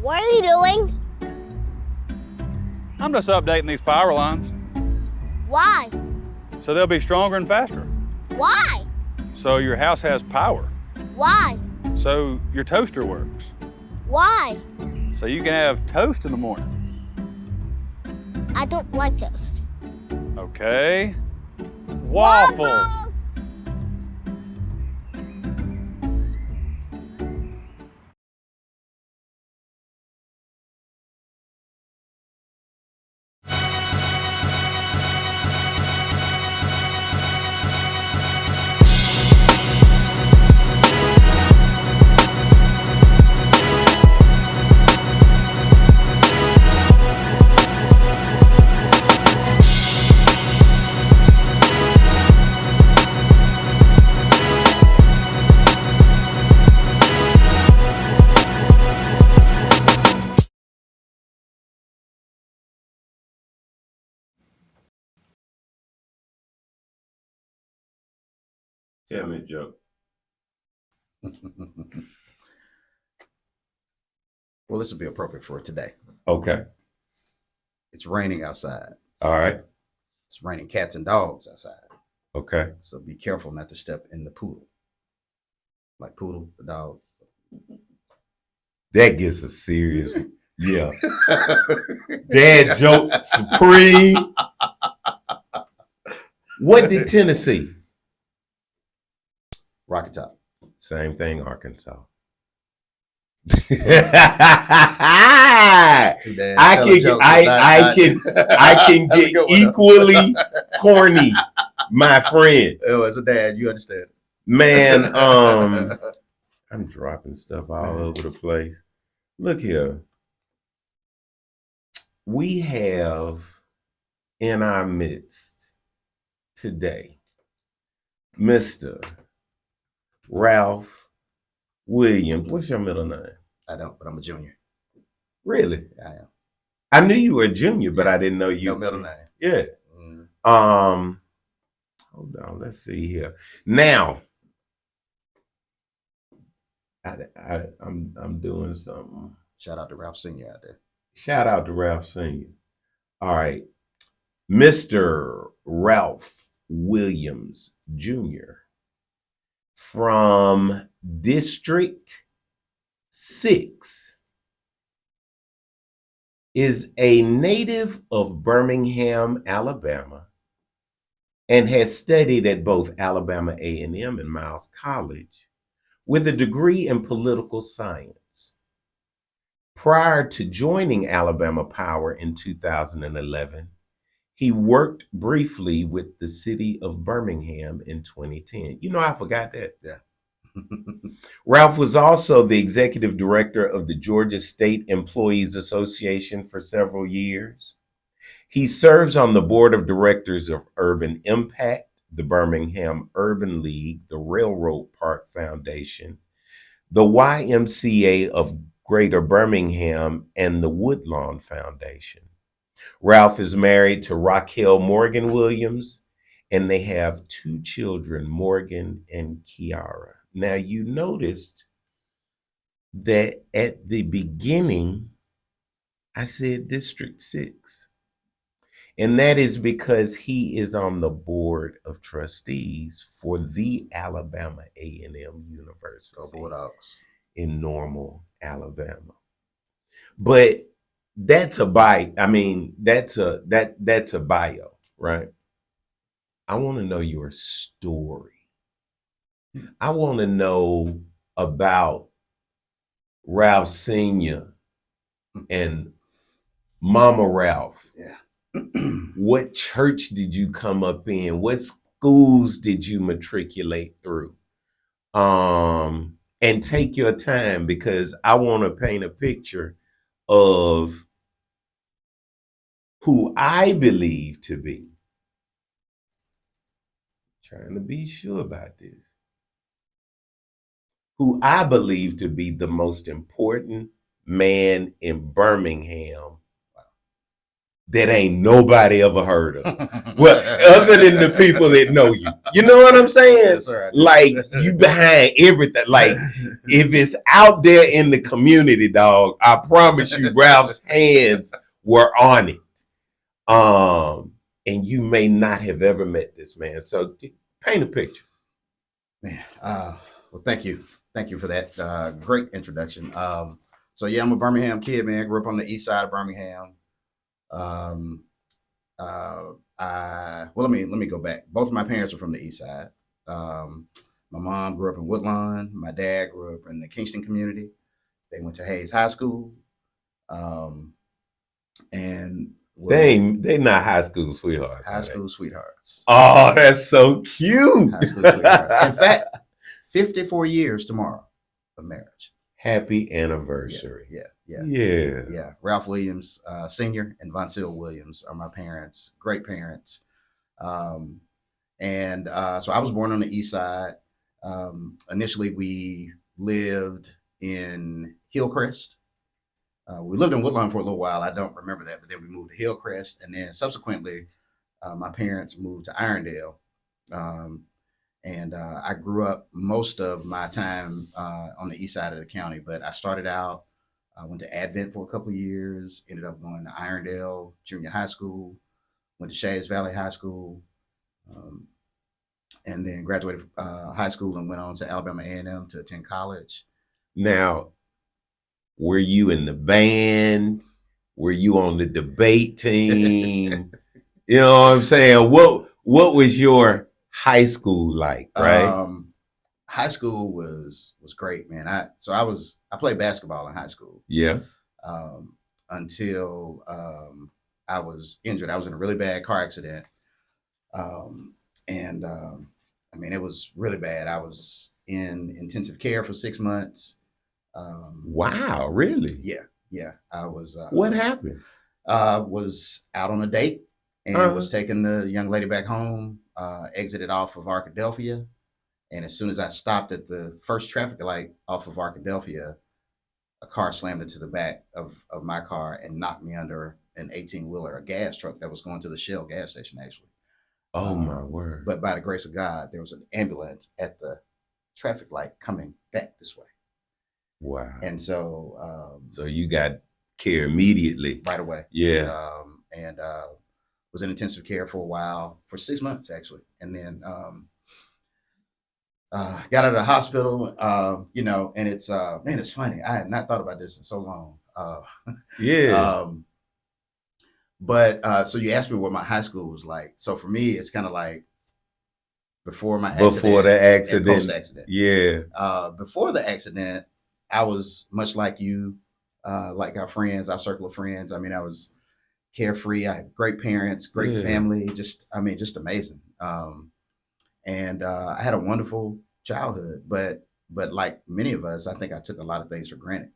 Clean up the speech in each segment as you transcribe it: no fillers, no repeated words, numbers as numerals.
What are you doing? I'm just updating these power lines Why? so they'll be stronger and faster. Why? So your house has power. Why? So your toaster works. Why? So you can have toast in the morning. I don't like toast. Okay. Waffles. Tell me a joke. Well, this would be appropriate for today. Okay. It's raining outside. All right. It's raining cats and dogs outside. Okay. So be careful not to step in the poodle. Like Poodle, the dog. That gets a serious. Yeah. Dad joke supreme. What did Tennessee? Rocket Top. Same thing, Arkansas. I can get equally corny, my friend. Oh, as a dad, you understand. Man, I'm dropping stuff all over the place. Look here. We have in our midst today Mr. Ralph Williams. What's your middle name? I don't, but I'm a junior. Really? I am. I knew you were a junior, but I didn't know you. No middle name. Yeah. Hold on. Let's see here. Now, I'm doing something. Shout out to Ralph Sr. out there. Shout out to Ralph Sr. All right. Mr. Ralph Williams Jr. from District 6 is a native of Birmingham, Alabama, and has studied at both Alabama A&M and Miles College with a degree in political science. Prior to joining Alabama Power in 2011, he worked briefly with the city of Birmingham in 2010. You know, I forgot that. Yeah. Ralph was also the executive director of the Georgia State Employees Association for several years. He serves on the board of directors of Urban Impact, the Birmingham Urban League, the Railroad Park Foundation, the YMCA of Greater Birmingham, and the Woodlawn Foundation. Ralph is married to Raquel Morgan Williams, and they have 2 children, Morgan and Kiara. Now, you noticed that at the beginning, I said District 6. And that is because he is on the board of trustees for the Alabama A&M University. Go Bulldogs. In Normal, Alabama. But that's a bio. I mean, that's a bio, right? I want to know your story. I want to know about Ralph Sr. and Mama Ralph. Yeah. What church did you come up in? What schools did you matriculate through? And take your time, because I want to paint a picture of who I believe to be. Trying to be sure about this. Who I believe to be the most important man in Birmingham that ain't nobody ever heard of. Well, other than the people that know you. You know what I'm saying? Yes, sir, I do. Like, you behind everything. Like, if it's out there in the community, dog, I promise you, Ralph's hands were on it. And you may not have ever met this man. So paint a picture. Man, well, thank you for that great introduction. So yeah, I'm a Birmingham kid, man. I grew up on the east side of Birmingham. Let me go back. Both of my parents are from the east side. My mom grew up in Woodlawn. My dad grew up in the Kingston community. They went to Hayes High School. And They not high school sweethearts. high school sweethearts. Oh, that's so cute. High school sweethearts. In fact, 54 years tomorrow of marriage. Happy anniversary. Yeah. Ralph Williams Sr. and Vonsil Williams are my parents, great parents. So I was born on the east side. Initially, we lived in Hillcrest. We lived in Woodlawn for a little while. I don't remember that, but then we moved to Hillcrest. And then subsequently, my parents moved to Irondale. I grew up most of my time on the east side of the county, but I started out, I went to Advent for a couple of years, ended up going to Irondale Junior High School, went to Shays Valley High School, and then graduated high school and went on to Alabama A&M to attend college. Now, were you in the band? Were you on the debate team? You know what I'm saying? What was your high school like, right? High school was great, man. I played basketball in high school. Yeah. Until I was injured. I was in a really bad car accident. It was really bad. I was in intensive care for 6 months. Wow, really? Yeah. I was. What happened? Was out on a date and was taking the young lady back home. Exited off of Arkadelphia, and as soon as I stopped at the first traffic light off of Arkadelphia, a car slammed into the back of my car and knocked me under an 18-wheeler, a gas truck that was going to the Shell gas station, actually. Oh, my word. But by the grace of God, there was an ambulance at the traffic light coming back this way. Wow. And so... so you got care immediately. Right away. Yeah. Was in intensive care for a while, for 6 months, actually. And then got out of the hospital, and it's, man, it's funny. I had not thought about this in so long. So you asked me what my high school was like. So for me, it's kind of like before the accident. Post-accident. Yeah. Before the accident, I was much like you, like our friends, our circle of friends. I mean, I was carefree. I had great parents, great family, just amazing. I had a wonderful childhood, but like many of us, I think I took a lot of things for granted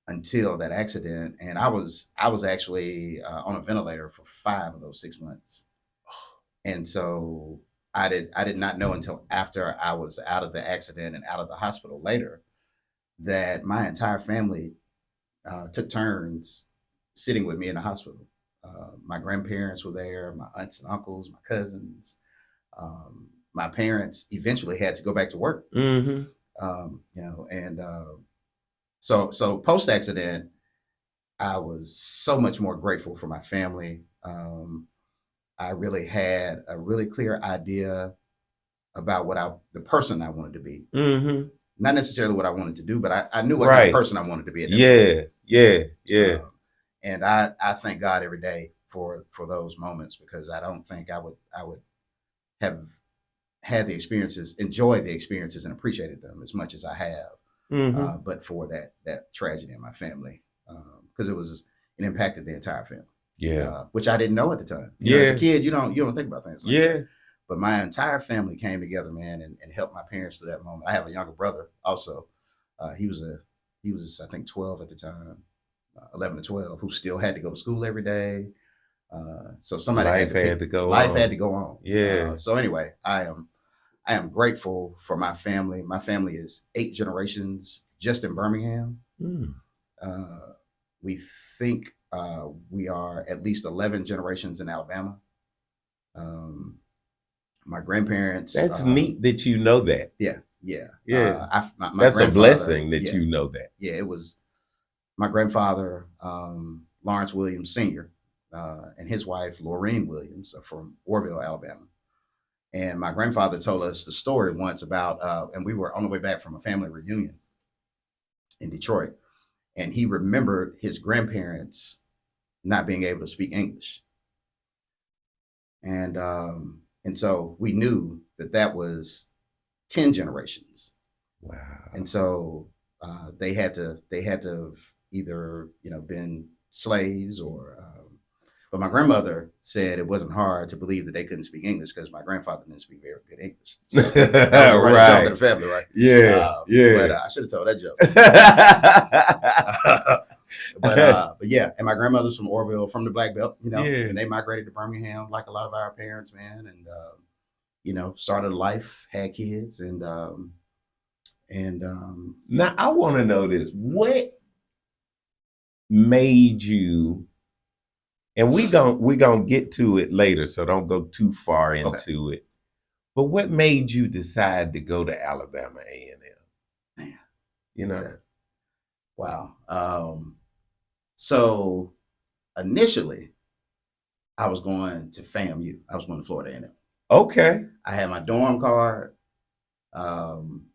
until that accident. And I was actually on a ventilator for 5 of those 6 months. And so I did not know until after I was out of the accident and out of the hospital later that my entire family took turns sitting with me in the hospital. My grandparents were there, my aunts and uncles, my cousins. My parents eventually had to go back to work. So post-accident, I was so much more grateful for my family. I really had a really clear idea about the person I wanted to be. Not necessarily what I wanted to do, but I knew what kind of person I wanted to be. At that point. And I thank God every day for those moments, because I don't think I would have had the experiences, enjoyed the experiences, and appreciated them as much as I have. But for that tragedy in my family, because it impacted the entire family. Which I didn't know at the time. As a kid, you don't think about things like that. But my entire family came together, man, and helped my parents through that moment. I have a younger brother also. He was I think 12 at the time. 11 to 12, who still had to go to school every day. So somebody had to go on. So anyway, I am grateful for my family. My family is 8 generations just in Birmingham. We think We are at least 11 generations in Alabama. My grandparents. That's neat that you know that. Yeah. That's My a grandfather- blessing that yeah, you know that. Yeah, it was my grandfather, Lawrence Williams Sr., and his wife, Laureen Williams, are from Orville, Alabama. And my grandfather told us the story once about, and we were on the way back from a family reunion in Detroit, and he remembered his grandparents not being able to speak English. And so we knew that was 10 generations. Wow. And so they had to have either, been slaves or, but my grandmother said it wasn't hard to believe that they couldn't speak English because my grandfather didn't speak very good English. So that was a running joke in the family, right? Yeah. But I should have told that joke. But yeah, and my grandmother's from Orville, from the Black Belt, and they migrated to Birmingham like a lot of our parents, man, and started a life, had kids, and now I want to know this: what made you? And we gonna get to it later, so don't go too far into it. But what made you decide to go to Alabama A&M? Man. Wow. So initially, I was going to FAMU. I was going to Florida A&M. Okay. I had my dorm card, and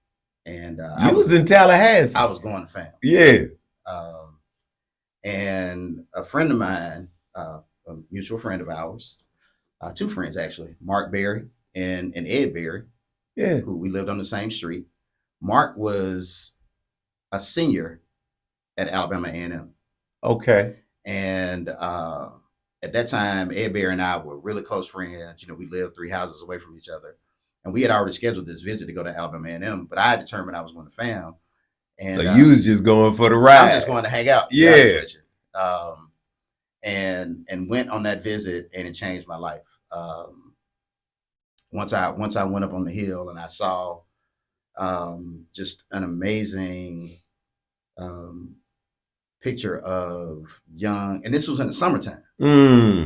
you was in Tallahassee. I was going to FAM. Yeah. And a friend of mine, a mutual friend of ours, two friends actually, Mark Berry and Ed Berry, who we lived on the same street. Mark was a senior at Alabama A&M. Okay. And at that time, Ed Berry and I were really close friends. We lived 3 houses away from each other. And we had already scheduled this visit to go to Alabama A&M, but I had determined I was going to FAM. And, so you was just going for the ride. I'm just going to hang out. Yeah. And went on that visit, and it changed my life. Once I went up on the hill and I saw just an amazing picture of young, and this was in the summertime.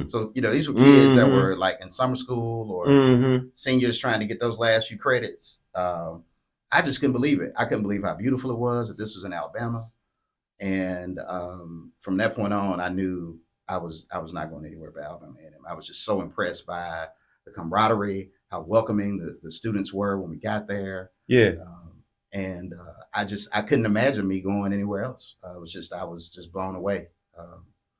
So these were kids that were like in summer school or seniors trying to get those last few credits. I just couldn't believe it. I couldn't believe how beautiful it was that this was in Alabama. And from that point on, I knew I was not going anywhere but Alabama A&M. I was just so impressed by the camaraderie, how welcoming the students were when we got there. Yeah. And I couldn't imagine me going anywhere else. I was just blown away.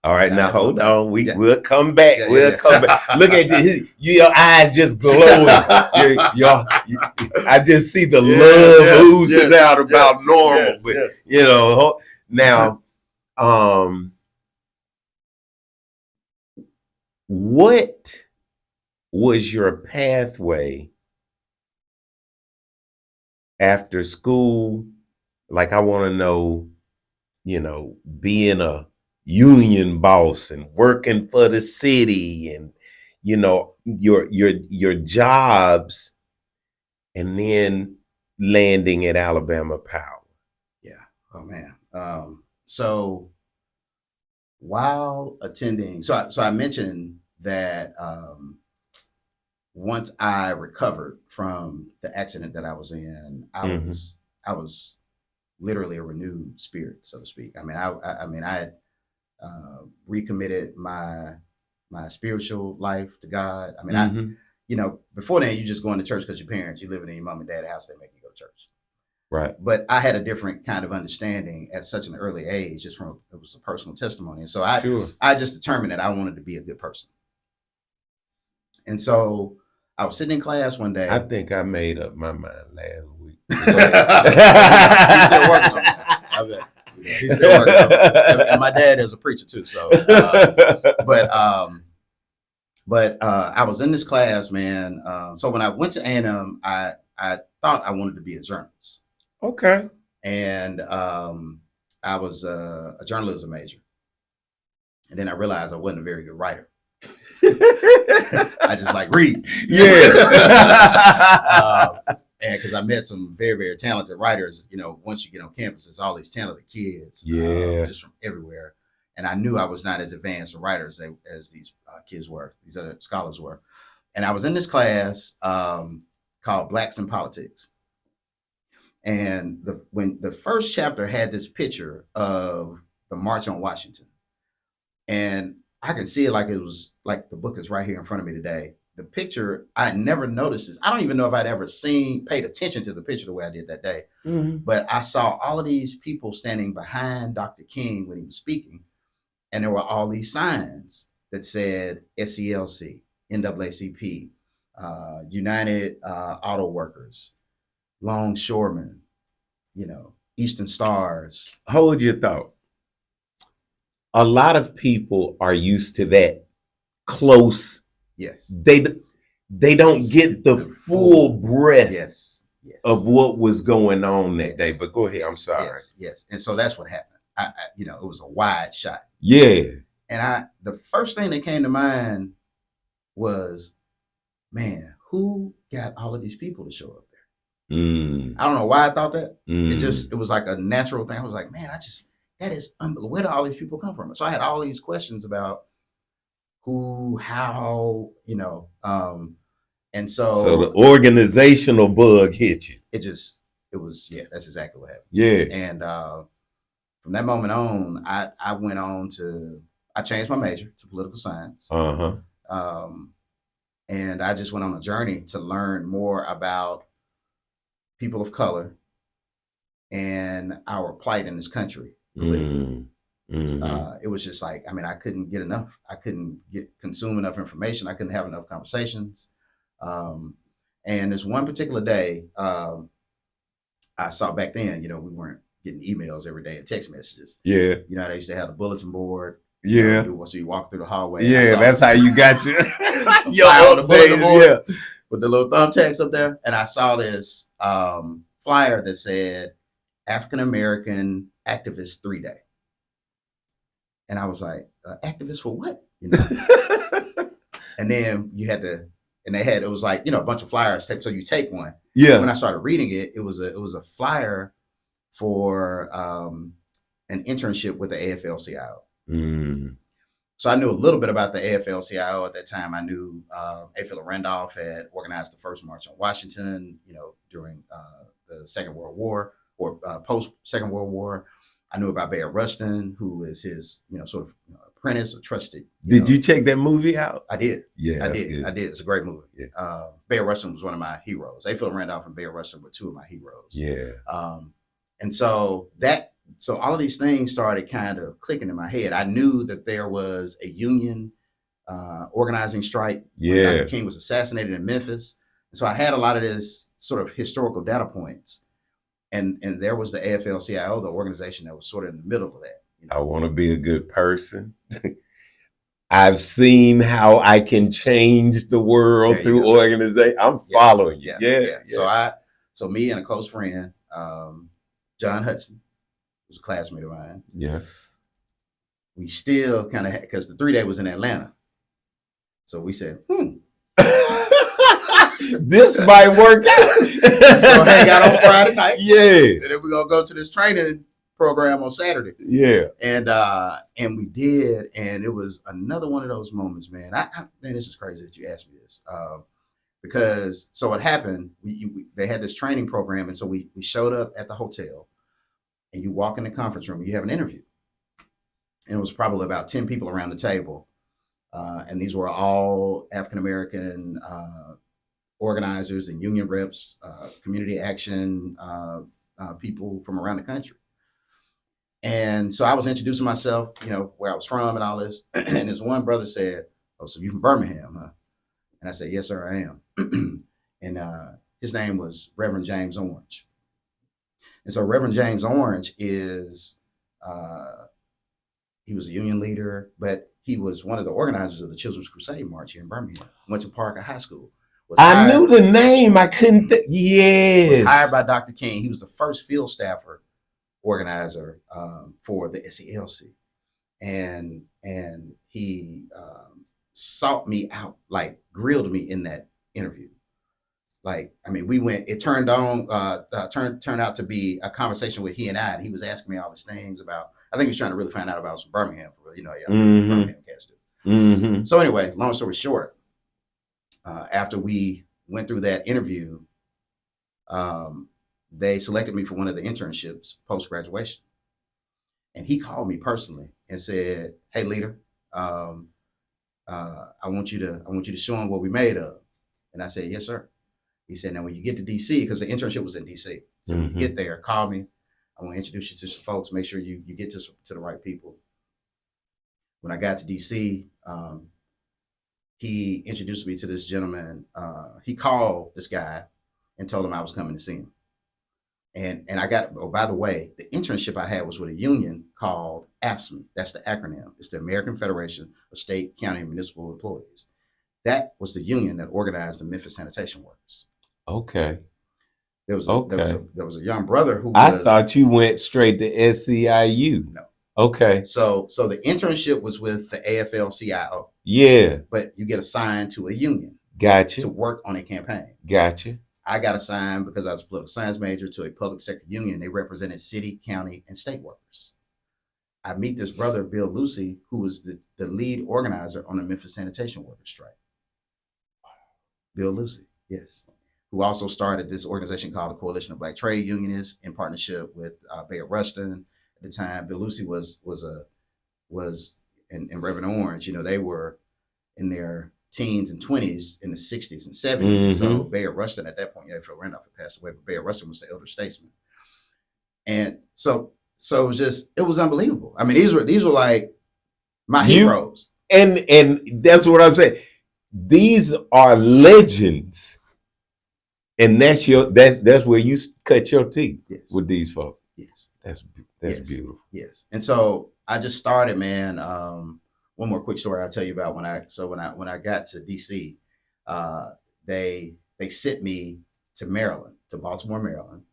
All right, now hold on. We'll come back. We'll come back. Look at your eyes just glowing. I just see the love oozing out about normal. But, now, what was your pathway after school? Like, I want to know, being a union boss and working for the city and, your jobs, and then landing at Alabama Power. Yeah. Oh man. So while attending, so I mentioned that once I recovered from the accident that I was in, I was literally a renewed spirit, so to speak. I had recommitted my spiritual life to God. Before then, you just going to church because your parents, you living in your mom and dad's house, they make you go to church. Right. But I had a different kind of understanding at such an early age, just from it was a personal testimony. And so I just determined that I wanted to be a good person. And so I was sitting in class one day. I think I made up my mind last week. He's still working on that. I bet. He's still working on it. And my dad is a preacher too. So, but I was in this class, man. So when I went to A&M, I thought I wanted to be a journalist. Okay. And I was a journalism major. And then I realized I wasn't a very good writer. I just like read. Yeah. And because I met some very, very talented writers, once you get on campus, it's all these talented kids, just from everywhere. and I knew I was not as advanced a writer as these kids were, these other scholars were. And I was in this class called Blacks in Politics. And when the first chapter had this picture of the March on Washington, and I can see it like it was like the book is right here in front of me today. The picture, I had never noticed this. I don't even know if I'd ever paid attention to the picture the way I did that day. Mhm. But I saw all of these people standing behind Dr. King when he was speaking. And there were all these signs that said SCLC, NAACP, United Auto Workers, Longshoremen, Eastern Stars. Hold your thought. A lot of people are used to that close. Yes. They don't get the full breadth Yes. of what was going on that Yes. day. But go ahead. I'm Yes. sorry. Yes. And so that's what happened. It was a wide shot. Yeah. And the first thing that came to mind was, man, who got all of these people to show up there? Mm. I don't know why I thought that. Mm. It was like a natural thing. I was like, man, that is unbelievable. Where do all these people come from? So I had all these questions about who, how, and So the organizational bug hit you. that's exactly what happened. Yeah. And from that moment on, I changed my major to political science. Uh-huh. And I just went on a journey to learn more about people of color and our plight in this country. Mm. Mhm. It was just like, I couldn't get enough. I couldn't consume enough information. I couldn't have enough conversations. And this one particular day, I saw back then, we weren't getting emails every day and text messages. Yeah. They used to have the bulletin board. Yeah. So you walk through the hallway. Yeah, that's how you got your flyer on the bulletin board yeah. with the little thumbtacks up there. And I saw this flyer that said African American Activist 3-Day. And I was like, activist for what? And then it was like, a bunch of flyers. So you take one. Yeah. When I started reading it, it was a flyer for an internship with the AFL-CIO. Mm. So I knew a little bit about the AFL-CIO at that time. I knew A. Philip Randolph had organized the first March on Washington, during the Second World War or post Second World War. I knew about Bayard Rustin, who is his, sort of apprentice or trusted. Did you check that movie out? I did. Yeah, I did. It's a great movie. Yeah. Bayard Rustin was one of my heroes. A. Philip Randolph and Bayard Rustin were two of my heroes. Yeah. And so all of these things started kind of clicking in my head. I knew that there was a union organizing strike when Dr. King was assassinated in Memphis. And so I had a lot of this sort of historical data points. And there was the AFL-CIO, the organization that was sort of in the middle of that. I want to be a good person. I've seen how I can change the world through organization. I'm following you. Yeah. So me and a close friend, John Hudson, who's a classmate of mine. Yeah. We still kind of had, because the 3-Day was in Atlanta. So we said, this might work out. Let's go hang out on Friday night. Yeah. And then we're gonna go to this training program on Saturday. Yeah. And we did, and it was another one of those moments, man. Man, this is crazy that you asked me this. Because so what happened, they had this training program, and so we showed up at the hotel, and you walk in the conference room, and you have an interview. And it was probably about 10 people around the table. And these were all African-American organizers and union reps, community action people from around the country. And so I was introducing myself, where I was from and all this. And this one brother said, "Oh, so you from Birmingham, huh?" And I said, "Yes, sir, I am." And his name was Reverend James Orange. And so Reverend James Orange is, he was a union leader, but he was one of the organizers of the Children's Crusade March here in Birmingham. Went to Parker High School. I knew the name. I couldn't. Yes. Was hired by Dr. King. He was the first field staffer organizer for the SCLC, and he sought me out, like grilled me in that interview. I mean, we went, it turned out to be a conversation with he and I, and he was asking me all these things about, I think he was trying to really find out about some Birmingham, you know, yeah, Birmingham cats do. So anyway, long story short, after we went through that interview, they selected me for one of the internships post-graduation. And he called me personally and said, "Hey, leader, I want you to show him what we made of." And I said, "Yes, sir." He said, "Now, when you get to DC, because the internship was in DC, so when you get there, call me. I want to introduce you to some folks. Make sure you get to the right people." When I got to DC, he introduced me to this gentleman. He called this guy and told him I was coming to see him. And I got, oh, by the way, the internship I had was with a union called AFSCME. That's the acronym. It's the American Federation of State, County, and Municipal Employees. That was the union that organized the Memphis sanitation workers. Okay. There was a young brother who I thought you went straight to SCIU. No. Okay. So the internship was with the AFL-CIO. Yeah. But you get assigned to a union. Gotcha. To work on a campaign. Gotcha. I got assigned, because I was a political science major, to a public sector union. They represented city, county, and state workers. I meet this brother, Bill Lucy, who was the lead organizer on the Memphis sanitation workers strike. Bill Lucy, yes. Who also started this organization called the Coalition of Black Trade Unionists in partnership with Bayard Rustin. At the time, Bill Lucy was in Reverend Orange. You know, they were in their teens and 20s in the 60s and 70s. And so Bayard Rustin at that point, Phil Randolph had passed away, but Bayard Rustin was the elder statesman. And so it was unbelievable. I mean, these were like my heroes. And that's what I'm saying. These are legends. And that's where you cut your teeth with these folks. Yes. That's beautiful. Yes. And so I just started, man. One more quick story I'll tell you about when I got to DC, they sent me to Maryland, to Baltimore, Maryland.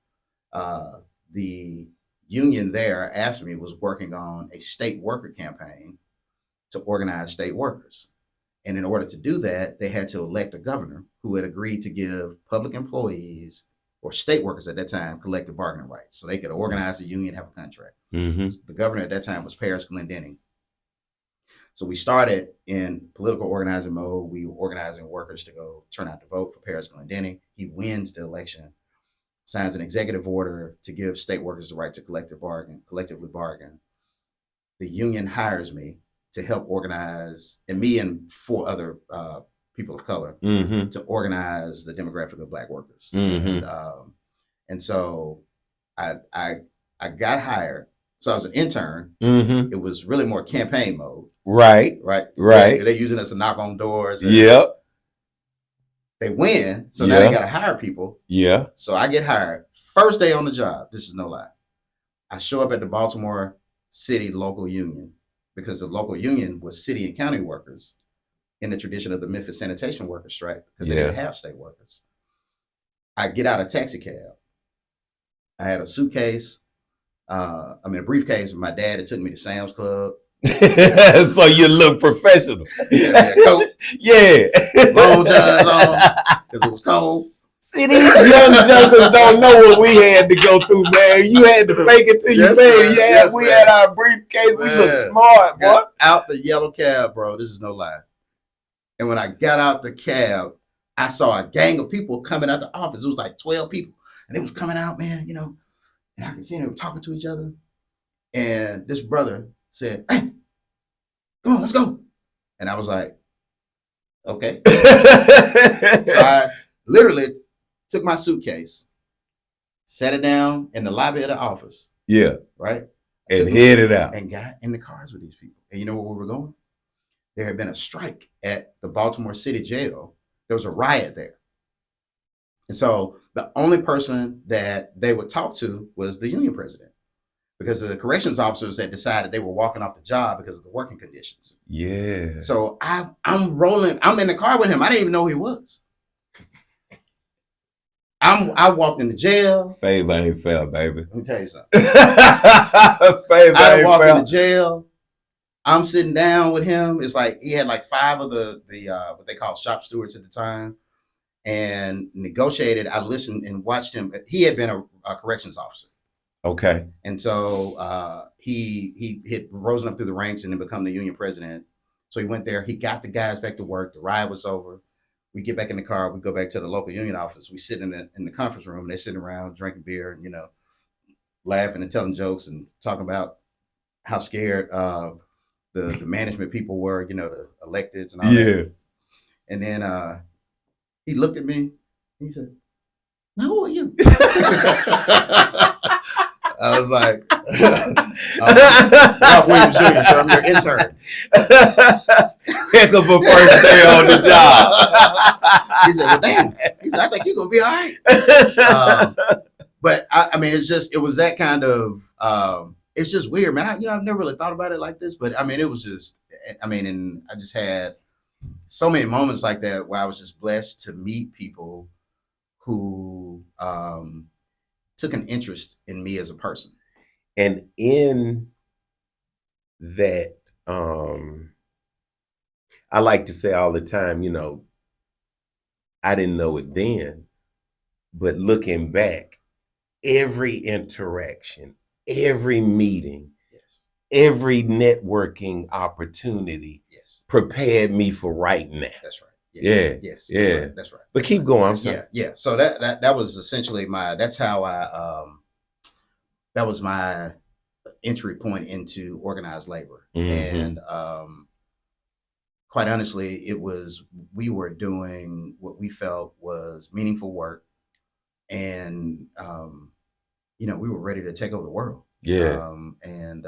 The union there, AFSCME, was working on a state worker campaign to organize state workers. And in order to do that, they had to elect a governor who had agreed to give public employees or state workers at that time collective bargaining rights, so they could organize a union, have a contract. The governor at that time was Paris Glendening. So we started in political organizing mode. We were organizing workers to go turn out to vote for Paris Glendening. He wins the election, signs an executive order to give state workers the right to collectively bargain. The union hires me to help organize, and me and 4 other people of color, to organize the demographic of Black workers. And so I got hired. So I was an intern. It was really more campaign mode. Right. They're using us to knock on doors. Yep. They win. So now they got to hire people. Yeah. So I get hired. First day on the job. This is no lie. I show up at the Baltimore City local union, because the local union was city and county workers in the tradition of the Memphis sanitation workers strike, because they didn't have state workers. I get out of taxi cab. I had a suitcase. A briefcase with my dad. It took me to Sam's Club. So you look professional. Coat. Long johns on, because it was cold. See, these young junkers don't know what we had to go through, man. You had to fake it till you made it. We had our briefcase. We looked smart, boy. Got out the yellow cab, bro. This is no lie. And when I got out the cab, I saw a gang of people coming out the office. It was like 12 people. And they was coming out, man, you know. And I could see them talking to each other. And this brother said, "Hey, come on, let's go." And I was like, okay. So I literally took my suitcase, sat it down in the lobby of the office. Yeah. Right? And headed out. And got in the cars with these people. And you know where we were going? There had been a strike at the Baltimore City Jail. There was a riot there. And so the only person that they would talk to was the union president, because the corrections officers had decided they were walking off the job because of the working conditions. Yeah. So I'm rolling. I'm in the car with him. I didn't even know who he was. I walked into jail. Favor ain't fair, baby. Let me tell you something. I walked into jail. I'm sitting down with him. It's like he had like 5 of the what they call shop stewards at the time. and negotiated. I listened and watched him. He had been a corrections officer. Okay. And so he had risen up through the ranks and then become the union president. So he went there. He got the guys back to work. The riot was over. We get back in the car. We go back to the local union office. We sit in the conference room. They're sitting around drinking beer and, laughing and telling jokes and talking about how scared the management people were, the electeds and all that. And then he looked at me and he said, "Now who are you?" I was like, Ralph Williams Jr., so I'm your intern. Heck of a first day on the job. He said, "Well, damn." He said, "I think you're going to be all right." But I mean, it was that kind of, it's just weird, man. I've never really thought about it like this, but I mean, it was just, and I just had so many moments like that where I was just blessed to meet people who took an interest in me as a person. And in that, I like to say all the time, I didn't know it then, but looking back, every interaction, every meeting, Yes. every networking opportunity Yes. prepared me for right now. That's right. Yeah. Yes. Yeah. That's right. But keep going. I'm sorry. Yeah. So that was essentially that's how that was my entry point into organized labor. Mhm. And quite honestly, we were doing what we felt was meaningful work. And, we were ready to take over the world. Yeah. And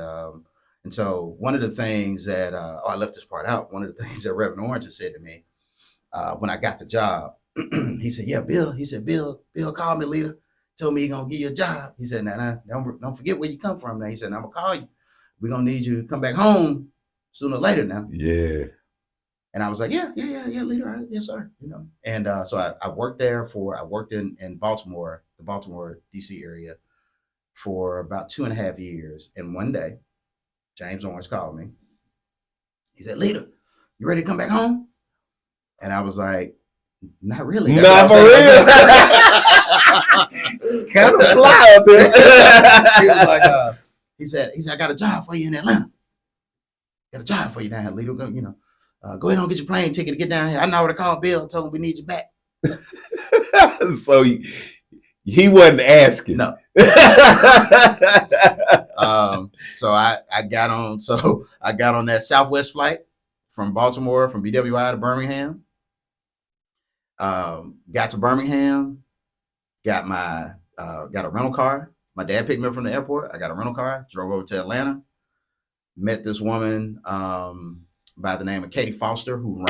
so one of the things that, I left this part out. One of the things that Reverend Orange had said to me when I got the job, he said, "Yeah, Bill." He said, Bill called me, leader. Told me he gonna give you a job. He said, "Now, don't forget where you come from." Now he said, "I'm gonna call you. We're gonna need you to come back home sooner or later." Now, Yeah. and I was like, "Yeah, leader, yes, sir." And so I worked there I worked in Baltimore, the Baltimore DC area, for about 2.5 years. And one day, James Orange called me. He said, "Leader, you ready to come back home?" And I was like, "Not really." Not for real. Kind of fly up there. He was like, he said, "I got a job for you in Atlanta. Got a job for you down here, leader. Go ahead and get your plane ticket to get down here. I know where to call Bill. Told him we need you back." So he wasn't asking. No. So I got on that Southwest flight from Baltimore, from BWI to Birmingham. Got to Birmingham, got a rental car. My dad picked me up from the airport. I got a rental car, drove over to Atlanta, met this woman by the name of Katie Foster, who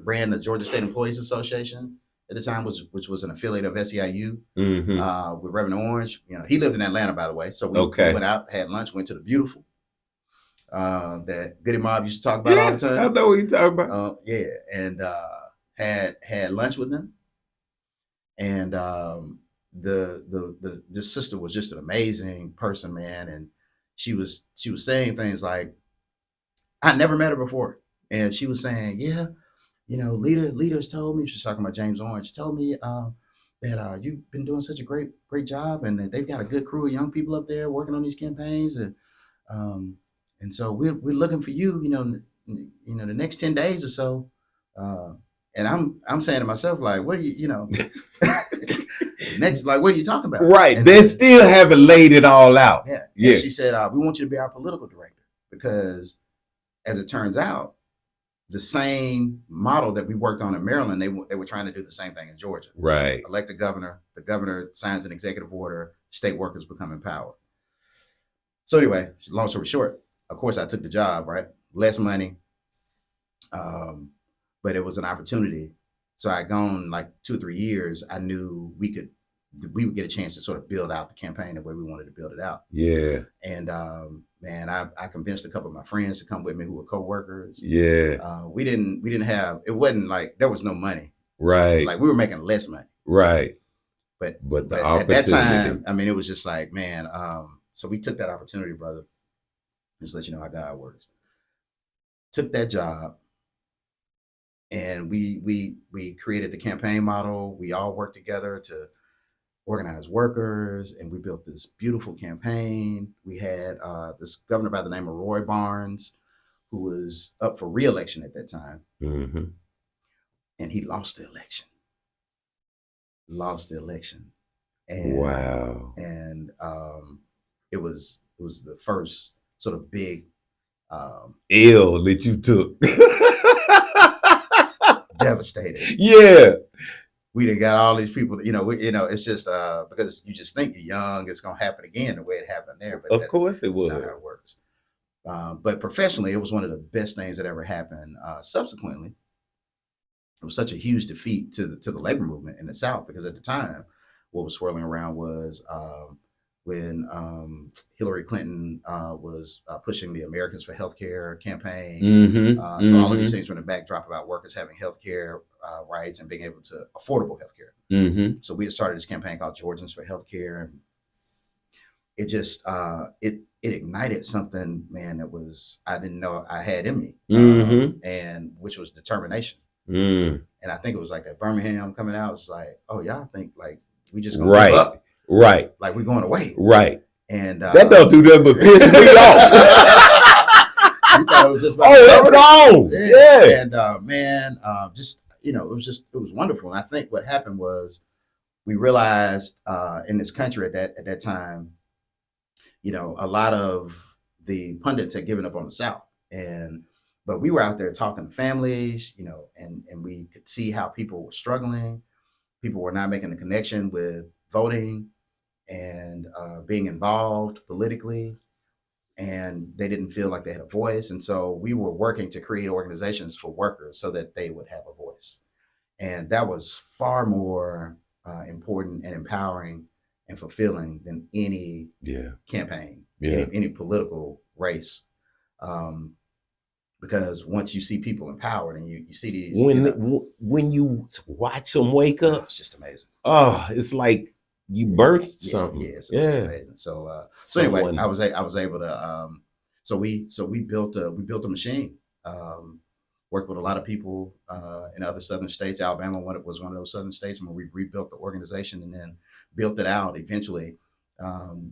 ran the Georgia State Employees Association at the time, which was an affiliate of SEIU, with Reverend Orange. He lived in Atlanta, by the way. So we went out, had lunch, went to the Beautiful, that Goody Mob used to talk about all the time. I know what you're talking about. And had lunch with them. And this sister was just an amazing person, man. And she was saying things like, I never met her before. And she was saying, "Yeah, leaders told me," she's talking about James Orange, told me that you've been doing such a great job, and that they've got a good crew of young people up there working on these campaigns. And so we're looking for you, the next 10 days or so. And I'm saying to myself, like, what do you next, like, what are you talking about? Right. And They still haven't laid it all out. Yeah. Yeah. And she said, "We want you to be our political director," because as it turns out, the same model that we worked on in Maryland, they were trying to do the same thing in Georgia. Right. Elect a governor, the governor signs an executive order, state workers become empowered. So anyway, long story short, of course I took the job, right? Less money, but it was an opportunity. So I'd gone like 2 or 3 years. I knew we would get a chance to sort of build out the campaign the way we wanted to build it out. Yeah. And man, I convinced a couple of my friends to come with me who were co-workers. Yeah. We didn't have, it wasn't like there was no money. Right. Like we were making less money. Right. But the at that opportunity. time, I mean, it was just like, man, so we took that opportunity, brother. Just let you know how God works. Took that job. And we created the campaign model. We all worked together to organize workers, and we built this beautiful campaign. We had this governor by the name of Roy Barnes, who was up for re-election at that time, Mm-hmm. and he lost the election. And Wow. and it was the first sort of big Ill that you took. devastating. Yeah. We done got all these people, it's just because you just think you're young, it's gonna happen again the way it happened there. But Of course it that's not would. how it works. But professionally, it was one of the best things that ever happened. Subsequently, it was such a huge defeat to the labor movement in the South, because at the time, what was swirling around was when Hillary Clinton was pushing the Americans for Healthcare campaign. Mm-hmm. So all of these things were in the backdrop about workers having healthcare rights and being able to affordable healthcare. Mm-hmm. So we had started this campaign called Georgians for Healthcare, and it just it ignited something, man, that was I didn't know I had in me, and which was determination. Mm. And I think it was like that Birmingham coming out. It's like, oh, y'all think like we just gonna Right. give up, Right. like we're going away, Right. and That don't do nothing but piss me off. you thought it was just about Oh, to that's go. on. Yeah. And man, just it was wonderful. And I think what happened was we realized in this country at that time, a lot of the pundits had given up on the South, but we were out there talking to families, and we could see how people were struggling. People were not making the connection with voting and being involved politically, and they didn't feel like they had a voice. And so we were working to create organizations for workers so that they would have a voice. And that was far more important and empowering and fulfilling than any Yeah. campaign, Yeah. any political race. Because once you see people empowered and you see these, When you watch them wake up, it's just amazing. oh, it's like you birthed something. Yeah, it's Yeah. amazing. So anyway, Someone- I was able to so we built a machine. Worked with a lot of people in other southern states. Alabama was one of those southern states, and we rebuilt the organization and then built it out. Eventually,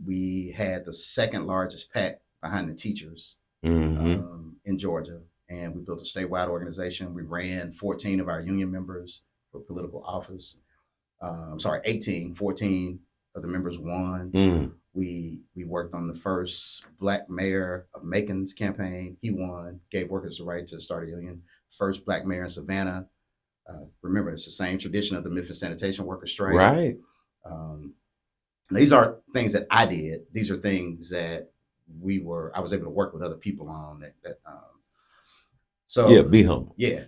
we had the second largest PAC behind the teachers in Georgia, and we built a statewide organization. We ran 14 of our union members for political office. 18, 14 of the members won. Mm. We worked on the first Black mayor of Macon's campaign. He won, gave workers the right to start a union. First Black mayor in Savannah. Remember, it's the same tradition of the Memphis sanitation workers strike. Right. These are things that I did. These are things that I was able to work with other people on so Yeah, be humble. yeah.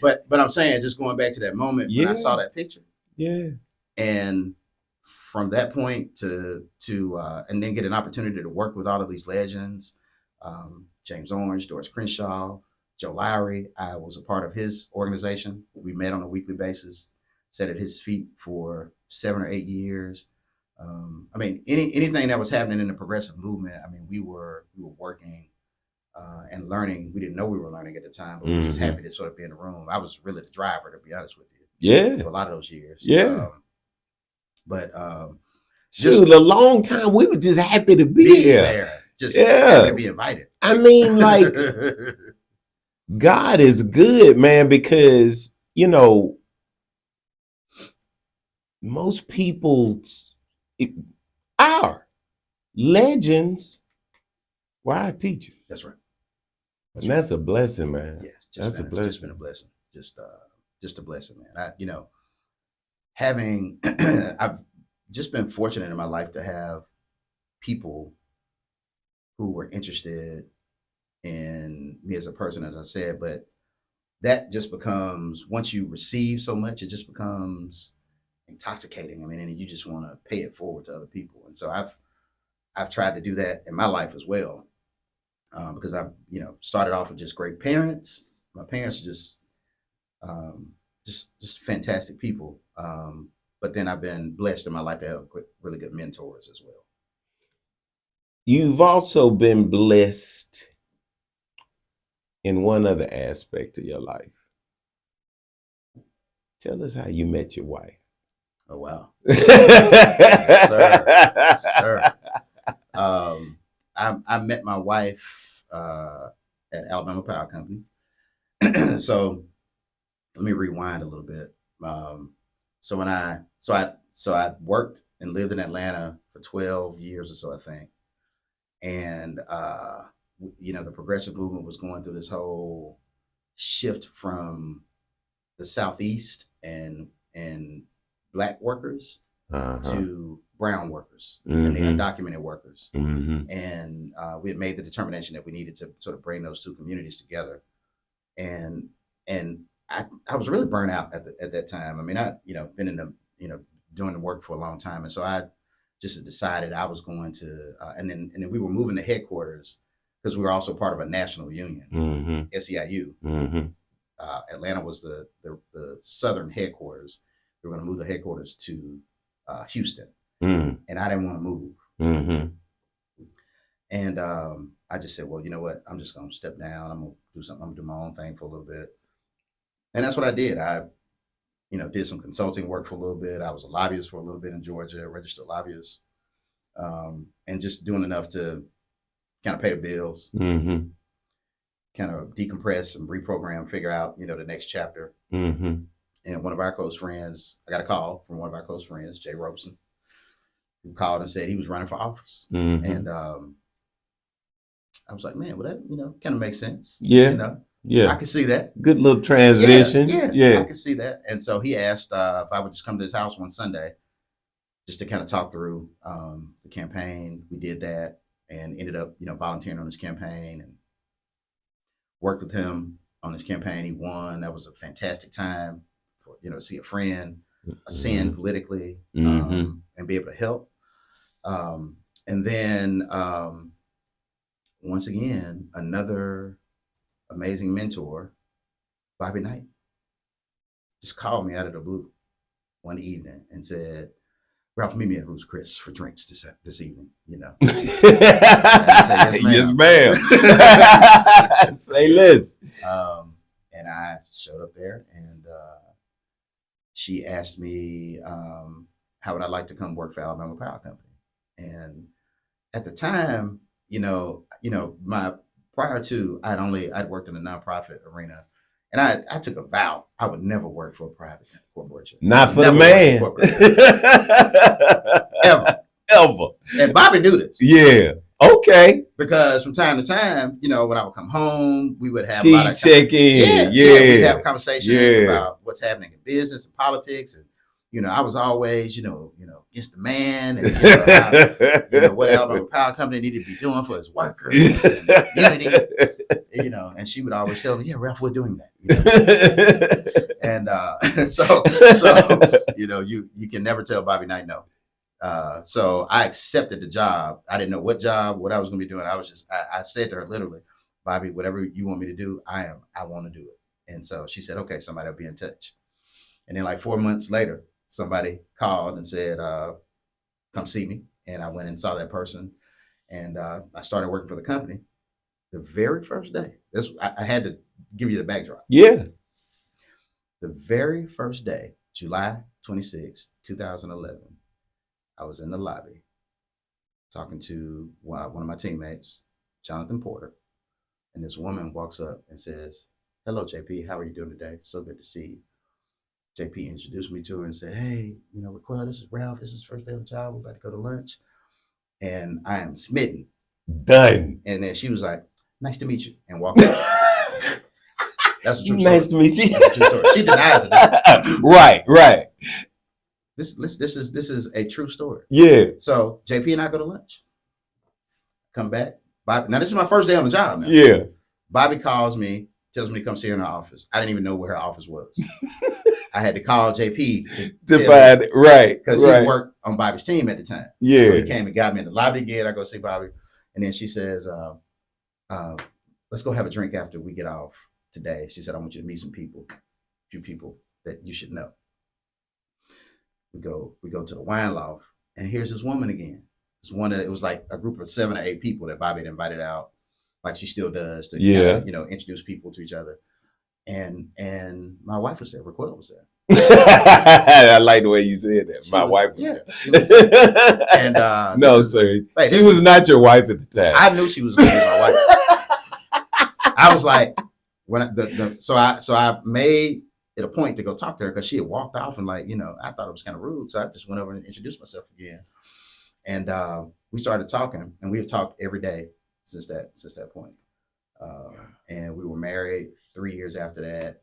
But I'm saying, just going back to that moment when I saw that picture, Yeah. and from that point to and then get an opportunity to work with all of these legends, James Orange, Doris Crenshaw, Joe Lowry. I was a part of his organization. We met on a weekly basis, sat at his feet for 7 or 8 years. Anything that was happening in the progressive movement, we were working and learning. We didn't know we were learning at the time, but we were just happy to sort of be in the room. I was really the driver, to be honest with you. Yeah. For a lot of those years. Yeah. Just a long time. We were just happy to be there. Just happy to be invited. I mean, like, God is good, man, because, most people, our legends were our teachers. That's right. And that's a blessing, man. Yeah, That's a blessing. Just been a blessing. Just a blessing, man. Having I've just been fortunate in my life to have people who were interested in me as a person, as I said, but that just becomes, once you receive so much, it just becomes intoxicating. And you just want to pay it forward to other people. And so I've tried to do that in my life as well. Because I've, started off with just great parents. My parents are just fantastic people. But then I've been blessed in my life to have really good mentors as well. You've also been blessed in one other aspect of your life. Tell us how you met your wife. Oh, wow. Yes, sir. Yes, sir. I met my wife at Alabama Power Company. So let me rewind a little bit. So I worked and lived in Atlanta for 12 years or so, I think. And the progressive movement was going through this whole shift from the Southeast and Black workers to brown workers and the undocumented workers. And we had made the determination that we needed to sort of bring those two communities together. And I was really burnt out at that time. I mean, been in the, doing the work for a long time. And so I just decided I was going to, and then we were moving to headquarters because we were also part of a national union, SEIU. Atlanta was the southern headquarters. We were going to move the headquarters to Houston, and I didn't want to move. And I just said, well, you know what? I'm just going to step down. I'm going to do something. I'm going to do my own thing for a little bit. And that's what I did. I, did some consulting work for a little bit. I was a lobbyist for a little bit in Georgia, a registered lobbyist, and just doing enough to kind of pay the bills, kind of decompress and reprogram, figure out, the next chapter. And one of our close friends, I got a call from one of our close friends, Jay Robeson, who called and said he was running for office. And I was like, man, well, that, kind of makes sense. Yeah. Yeah. I could see that. Good little transition. Yeah. I could see that. And so he asked if I would just come to his house one Sunday just to kind of talk through the campaign. We did that and ended up, volunteering on his campaign and worked with him on his campaign. He won. That was a fantastic time for, to see a friend ascend politically and be able to help. And then once again, another amazing mentor, Bobby Knight, just called me out of the blue one evening and said, Ralph, meet me at Ruth's Chris for drinks this evening, I said, yes, ma'am. Say less. And I showed up there and she asked me how would I like to come work for Alabama Power Company. And at the time, prior to, I'd worked in the nonprofit arena, and I took a vow I would never work for a private corporation. Not for the man. Ever. And Bobby knew this. Yeah. Okay. Because from time to time, when I would come home, we would have she a lot of check in. we'd have conversations about what's happening in business and politics, and I was always, against the man, and what Alabama Power Company needed to be doing for its workers, and unity, and she would always tell me, yeah, Ralph, we're doing that. And so you can never tell Bobby Knight no. So I accepted the job. I didn't know what I was going to be doing. I said to her literally, Bobby, whatever you want me to do, I want to do it. And so she said, okay, somebody will be in touch. And then like 4 months later, somebody called and said, come see me. And I went and saw that person. And I started working for the company the very first day. I had to give you the backdrop. Yeah. The very first day, July 26, 2011, I was in the lobby talking to one of my teammates, Jonathan Porter. And this woman walks up and says, hello, JP, how are you doing today? So good to see you. JP introduced me to her and said, hey, Raquel, this is Ralph. This is his first day on the job. We're about to go to lunch. And I am smitten. Done. And then she was like, nice to meet you. And walked out. That's a true story. Nice to meet you. That's a true story. She denies it. Right. This is a true story. Yeah. So JP and I go to lunch. Come back. Bobby, now this is my first day on the job now. Yeah. Bobby calls me, tells me to come see her in her office. I didn't even know where her office was. I had to call JP to find it. Right. Because he worked on Bobby's team at the time. Yeah. So he came and got me in the lobby again. I go see Bobby. And then she says, let's go have a drink after we get off today. She said, I want you to meet a few people that you should know. We go to the wine loft, and here's this woman again. It was like a group of 7 or 8 people that Bobby had invited out like she still does to Yeah. kinda, you know, introduce people to each other. And my wife was there. Raquel was there. I like the way you said that. My wife was yeah, there. she was there. And No, this is- sir. Hey, She this was not your wife at the time. I knew she was gonna be my wife. I was like, when so I made it a point to go talk to her because she had walked off, and like, you know, I thought it was kind of rude, so I just went over and introduced myself again. And we started talking, and we have talked every day since that point. And we were married 3 years after that.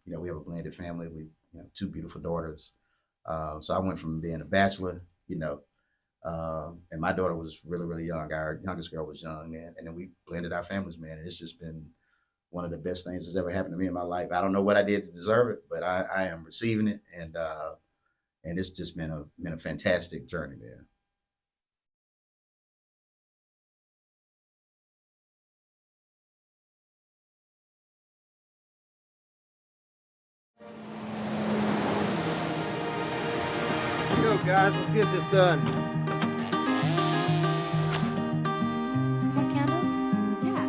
You know, we have a blended family. We, you know, 2 beautiful daughters. So I went from being a bachelor, you know, and my daughter was really, really young. Our youngest girl was young, man. And then we blended our families, man. And it's just been one of the best things that's ever happened to me in my life. I don't know what I did to deserve it, but I am receiving it. And it's just been a fantastic journey, man. Go, guys, let's get this done. More candles? Yeah.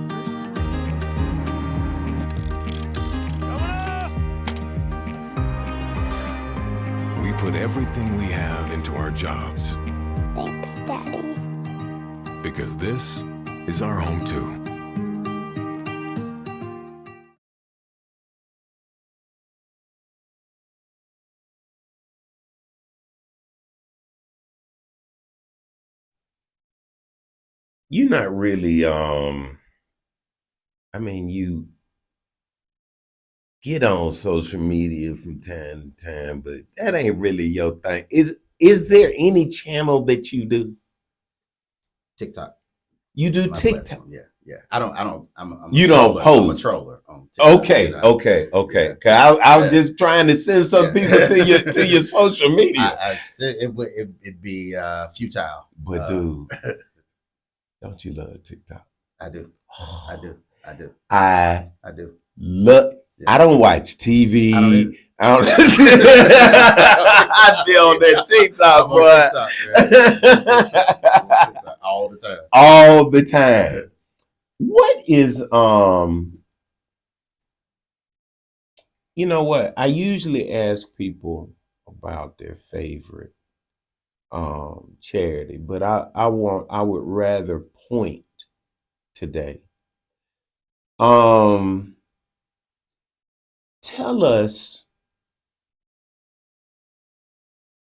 This is the first time. We put everything we have into our jobs Thanks, Daddy. because this is our home too. You're not really I mean, you get on social media from time to time, but that ain't really your thing. Is there any channel that you do? TikTok. You do It's my TikTok. platform. Yeah. I'm You a don't troller. I'm a post. troller on TikTok. Okay. I- 'Cause I was Yeah. just trying to send some Yeah. people to your social media. It'd be futile. But dude, don't you love TikTok? I do. I do. I do. I I do. love. Yeah. I don't watch TV. I don't either. I don't. I be on that TikTok, I'm boy. on TikTok, man. I'm on TikTok all the time. All the time. What is you know what? I usually ask people about their favorite charity, but I would rather point today. Tell us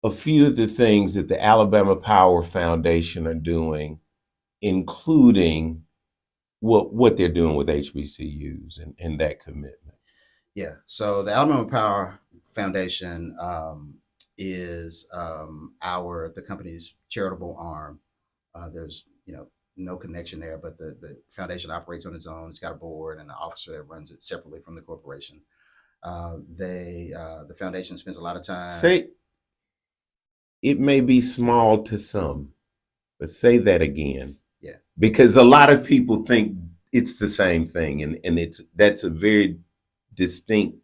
a few of the things that the Alabama Power Foundation are doing, including what they're doing with HBCUs and that commitment. Yeah. So the Alabama Power Foundation is the company's charitable arm. There's no connection there, but the foundation operates on its own. It's got a board and an officer that runs it separately from the corporation. The foundation spends a lot of time. Say it may be small to some, but say that again. Yeah. Because a lot of people think it's the same thing, and that's a very distinct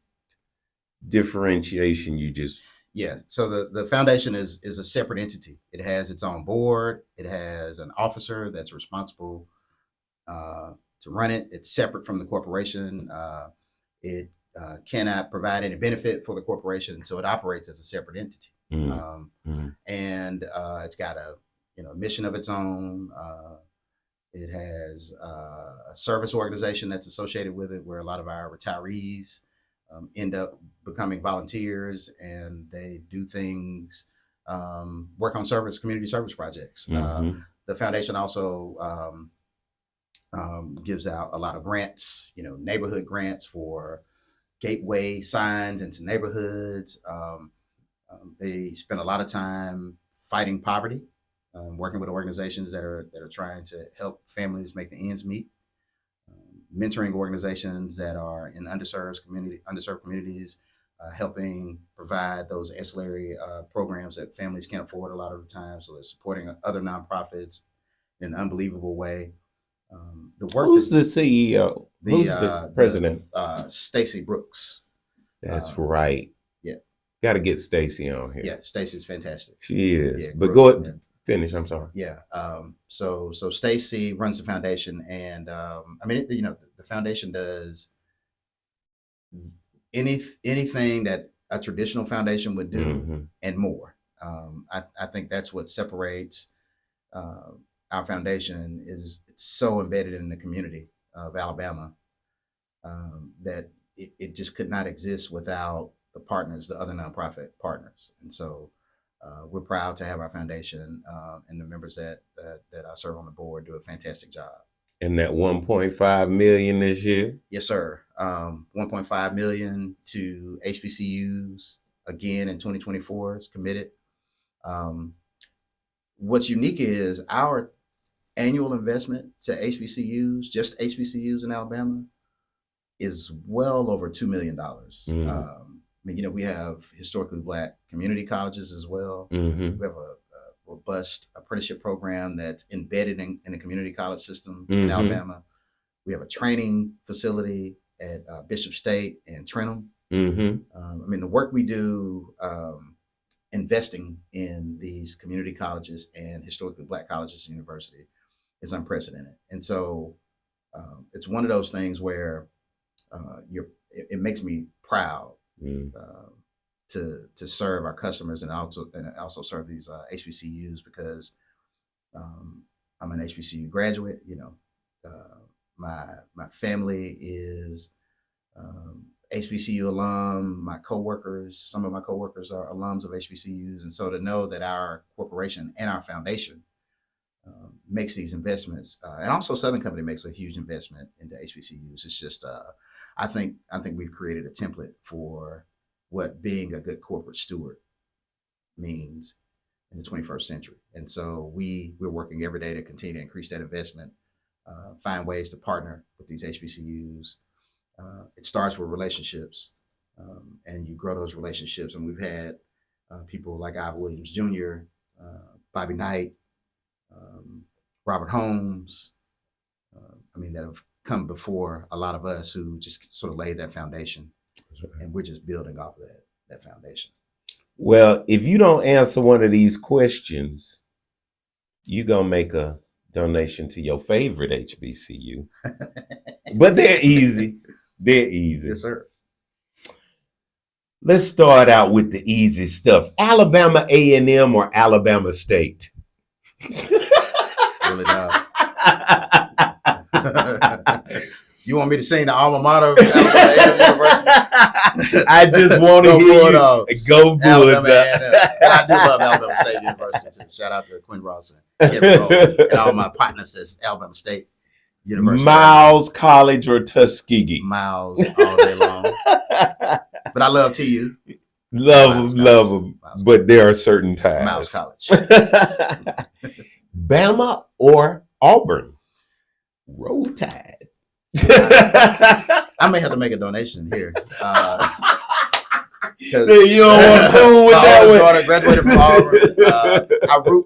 differentiation you just. Yeah. So the foundation is a separate entity. It has its own board. It has an officer that's responsible to run it. It's separate from the corporation. It cannot provide any benefit for the corporation, so it operates as a separate entity. And it's got a mission of its own. It has a service organization that's associated with it, where a lot of our retirees end up becoming volunteers, and they do things, work on community service projects. The foundation also gives out a lot of grants, neighborhood grants for gateway signs into neighborhoods. They spend a lot of time fighting poverty, working with organizations that are trying to help families make the ends meet, mentoring organizations that are in underserved communities, helping provide those ancillary programs that families can't afford a lot of the time. So they're supporting other nonprofits in an unbelievable way. The work. Who's the CEO? Who's the president? Stacey Brooks. That's right. Yeah. Got to get Stacey on here. Yeah, Stacey's fantastic. She is. Yeah, But grew up- Finish. I'm sorry. Yeah. So Stacy runs the foundation, and the foundation does anything that a traditional foundation would do Mhm. and more. I think that's what separates our foundation is it's so embedded in the community of Alabama that it just could not exist without the partners, the other nonprofit partners. And so we're proud to have our foundation and the members that I serve on the board do a fantastic job. And that 1.5 million this year. Yes, sir. 1.5 million to HBCUs again in 2024 is committed. What's unique is our annual investment to HBCUs, just HBCUs in Alabama, is well over $2 million. We have historically Black community colleges as well. Mm-hmm. We have a robust apprenticeship program that's embedded in the community college system in Alabama. We have a training facility at Bishop State and Trenton. The work we do investing in these community colleges and historically Black colleges and university is unprecedented. And so it's one of those things where it makes me proud to serve our customers and also serve these HBCUs because I'm an HBCU graduate. My family is HBCU alum. Some of my coworkers are alums of HBCUs, and so to know that our corporation and our foundation makes these investments, and also Southern Company makes a huge investment into HBCUs. It's just I think we've created a template for what being a good corporate steward means in the 21st century. And so we're working every day to continue to increase that investment, find ways to partner with these HBCUs. It starts with relationships, and you grow those relationships. And we've had people like Ivor Williams Jr., Bobby Knight, Robert Holmes, that have come before a lot of us who just sort of laid that foundation. And we're just building off of that foundation. Well, if you don't answer one of these questions, you're going to make a donation to your favorite HBCU. But they're easy. They're easy. Yes, sir. Let's start out with the easy stuff. Alabama A&M or Alabama State? Really not. You want me to sing the alma mater of Alabama University? I just want to hear you go Alabama good. And I do love Alabama State University too. Shout out to Quinn Ross and Kevin Rowe and all my partners at Alabama State University. Miles College or Tuskegee? Miles all day long. But I love TU. Love them. But there are certain times. Miles College. Bama or Auburn? Roll Tide. I may have to make a donation here. You don't want to fool with that one. Daughter graduated from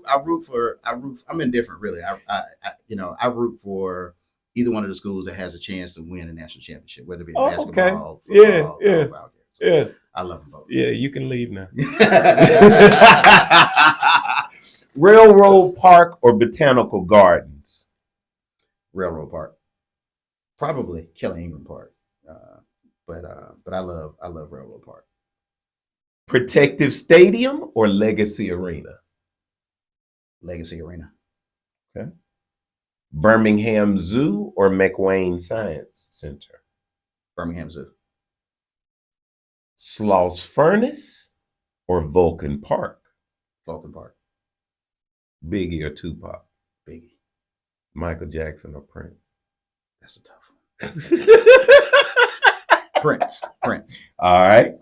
Auburn. I'm indifferent, really. I root for either one of the schools that has a chance to win a national championship, whether it be basketball, football, football. So I love them both. Yeah, you can leave now. Railroad Park or Botanical Gardens? Railroad Park. Probably Kelly Ingram Park. But I love Railroad Park. Protective Stadium or Legacy Arena? Legacy Arena. Okay. Birmingham Zoo or McWane Science Center? Birmingham Zoo. Sloss Furnace or Vulcan Park? Vulcan Park. Biggie or Tupac? Biggie. Michael Jackson or Prince? That's a tough one. Prince. All right.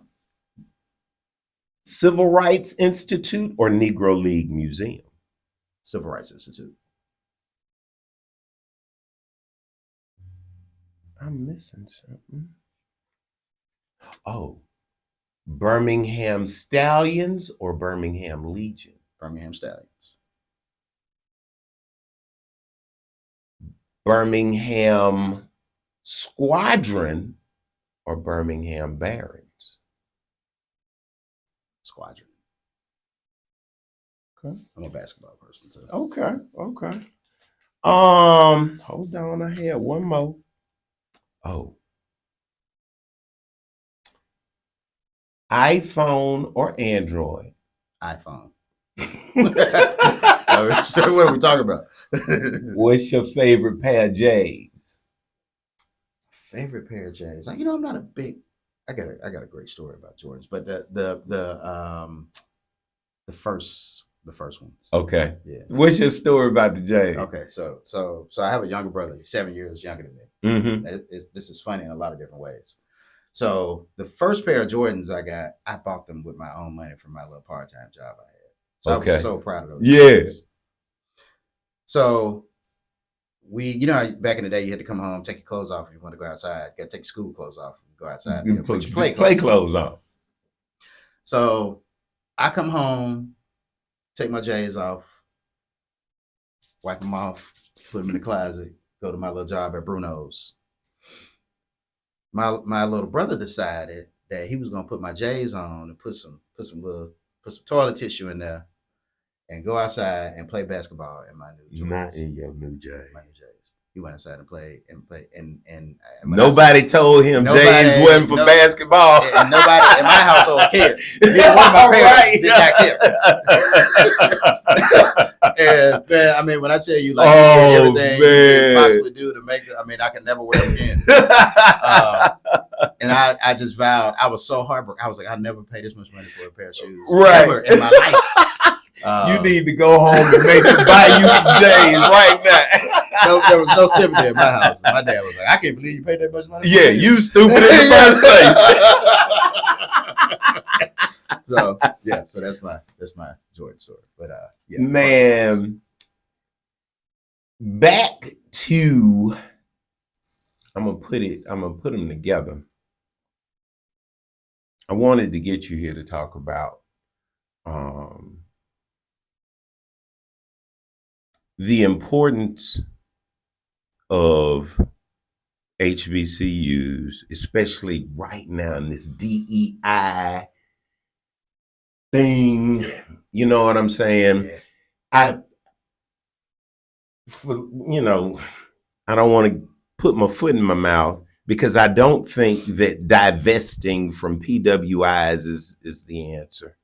Civil Rights Institute or Negro League Museum? Civil Rights Institute. I'm missing something. Oh, Birmingham Stallions or Birmingham Legion? Birmingham Stallions. Birmingham Squadron or Birmingham Barons? Squadron. Okay. I'm a basketball person too. Okay. Okay. Hold on. I had one more. Oh. iPhone or Android? iPhone. What are we talking about? What's your favorite pair of J's? Favorite pair of J's? You know, I'm not a big. I got a great story about Jordans, but the first ones. Okay. Yeah. What's your story about the J's? Okay. So I have a younger brother. He's 7 years younger than me. Mm-hmm. This is funny in a lot of different ways. So the first pair of Jordans I bought them with my own money from my little part-time job I had. So I was so proud of those. Yes. So back in the day, you had to come home, take your clothes off if you want to go outside. You got to take your school clothes off and go outside. Put your play clothes on. So I come home, take my J's off, wipe them off, put them in the closet, go to my little job at Bruno's. My little brother decided that he was gonna put my J's on and put some toilet tissue in there and go outside and play basketball in my new J's. Not in your new J's. My new J's. He went outside and played and nobody told him J's wasn't for basketball. And nobody in my household cared. Neither one of my parents did not care. And man, I mean, when I tell you, like, he did everything he could possibly do to make it, I mean, I can never wear it again. And I just vowed, I was so heartbroken. I was like, I'll never pay this much money for a pair of shoes ever in my life. You need to go home and make him buy you some J's right now. There was no sympathy in my house. My dad was like, I can't believe you paid that much money. Yeah, you stupid in the first place. So that's my Jordan story. But yeah. Man, back to I'm gonna put them together. I wanted to get you here to talk about the importance of HBCUs, especially right now in this DEI thing. You know what I'm saying? Yeah. I don't want to put my foot in my mouth because I don't think that divesting from PWIs is the answer.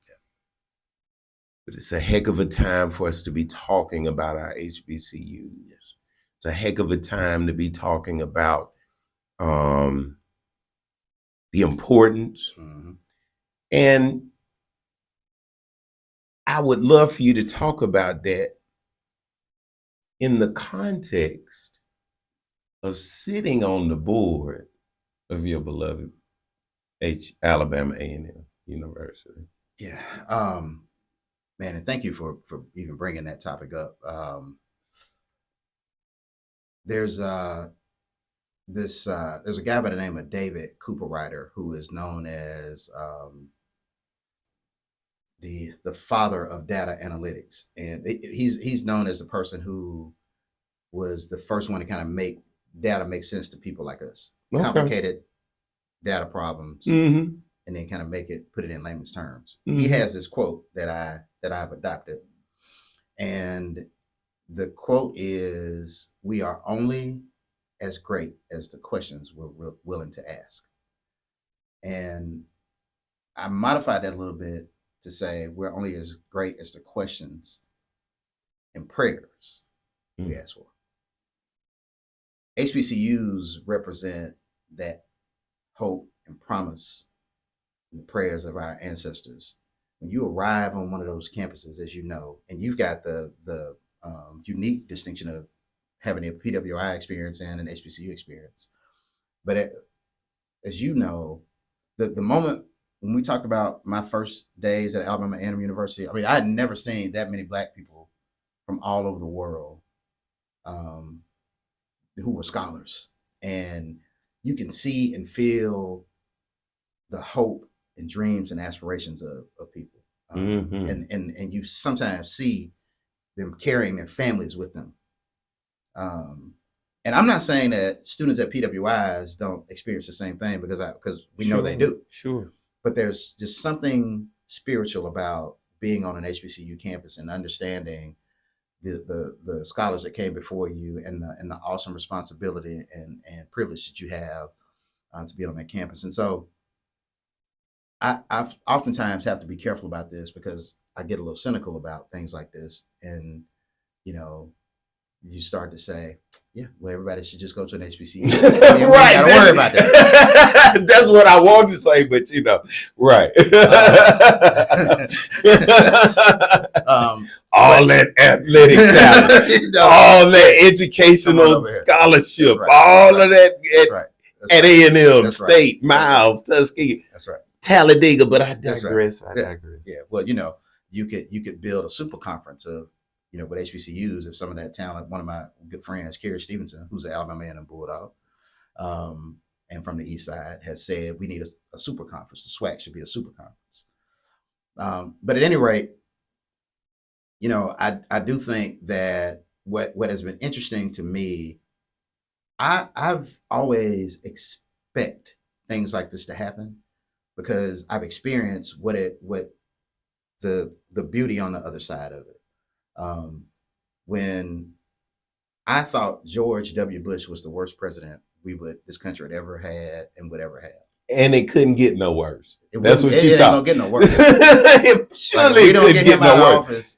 But it's a heck of a time for us to be talking about our HBCUs. It's a heck of a time to be talking about the importance. Mm-hmm. And I would love for you to talk about that in the context of sitting on the board of your beloved Alabama A&M University. Yeah. Man, and thank you for even bringing that topic up. There's a guy by the name of David Cooper Ryder who is known as the father of data analytics, and he's known as the person who was the first one to kind of make data make sense to people like us. Okay. Complicated data problems, Mm-hmm. and then kind of put it in layman's terms. Mm-hmm. He has this quote that I've adopted, and the quote is, "We are only as great as the questions we're willing to ask." And I modified that a little bit to say we're only as great as the questions and prayers we ask for. HBCUs represent that hope and promise and the prayers of our ancestors. When you arrive on one of those campuses, as you know, and you've got the unique distinction of having a PWI experience and an HBCU experience. But as you know, the moment when we talked about my first days at Alabama A&M University, I mean, I had never seen that many Black people from all over the world who were scholars. And you can see and feel the hope and dreams and aspirations of people. Mm-hmm. And you sometimes see them carrying their families with them. And I'm not saying that students at PWIs don't experience the same thing because we know they do. Sure. But there's just something spiritual about being on an HBCU campus and understanding the scholars that came before you and the awesome responsibility and privilege that you have to be on that campus. And so I've oftentimes have to be careful about this because I get a little cynical about things like this. And, you know, you start to say, yeah, well, everybody should just go to an HBCU. Right. Don't worry about that. That's what I wanted to say, but you know, right. All that athletic talent, You know, all that Come on educational over here. scholarship, That's right. all That's of that that's right. That's at right. A&M, That's right. State, That's right. Miles, Tuskegee, That's right. Talladega. But I That's right. digress. I Yeah. digress. Yeah. Well, you know, you could build a super conference of, you know, with HBCUs if some of that talent. One of my good friends, Kerry Stevenson, who's an Alabama man and Bulldog, and from the East Side, has said we need a super conference. The SWAC should be a super conference. But at any rate, you know, I do think that what has been interesting to me, I've always expect things like this to happen because I've experienced what the beauty on the other side of it. When I thought George W. Bush was the worst president this country had ever had and would ever have. And it couldn't get no worse. It That's wouldn't- what you it thought. ain't gonna get no worse. It surely Like, if we don't couldn't get him out of no office,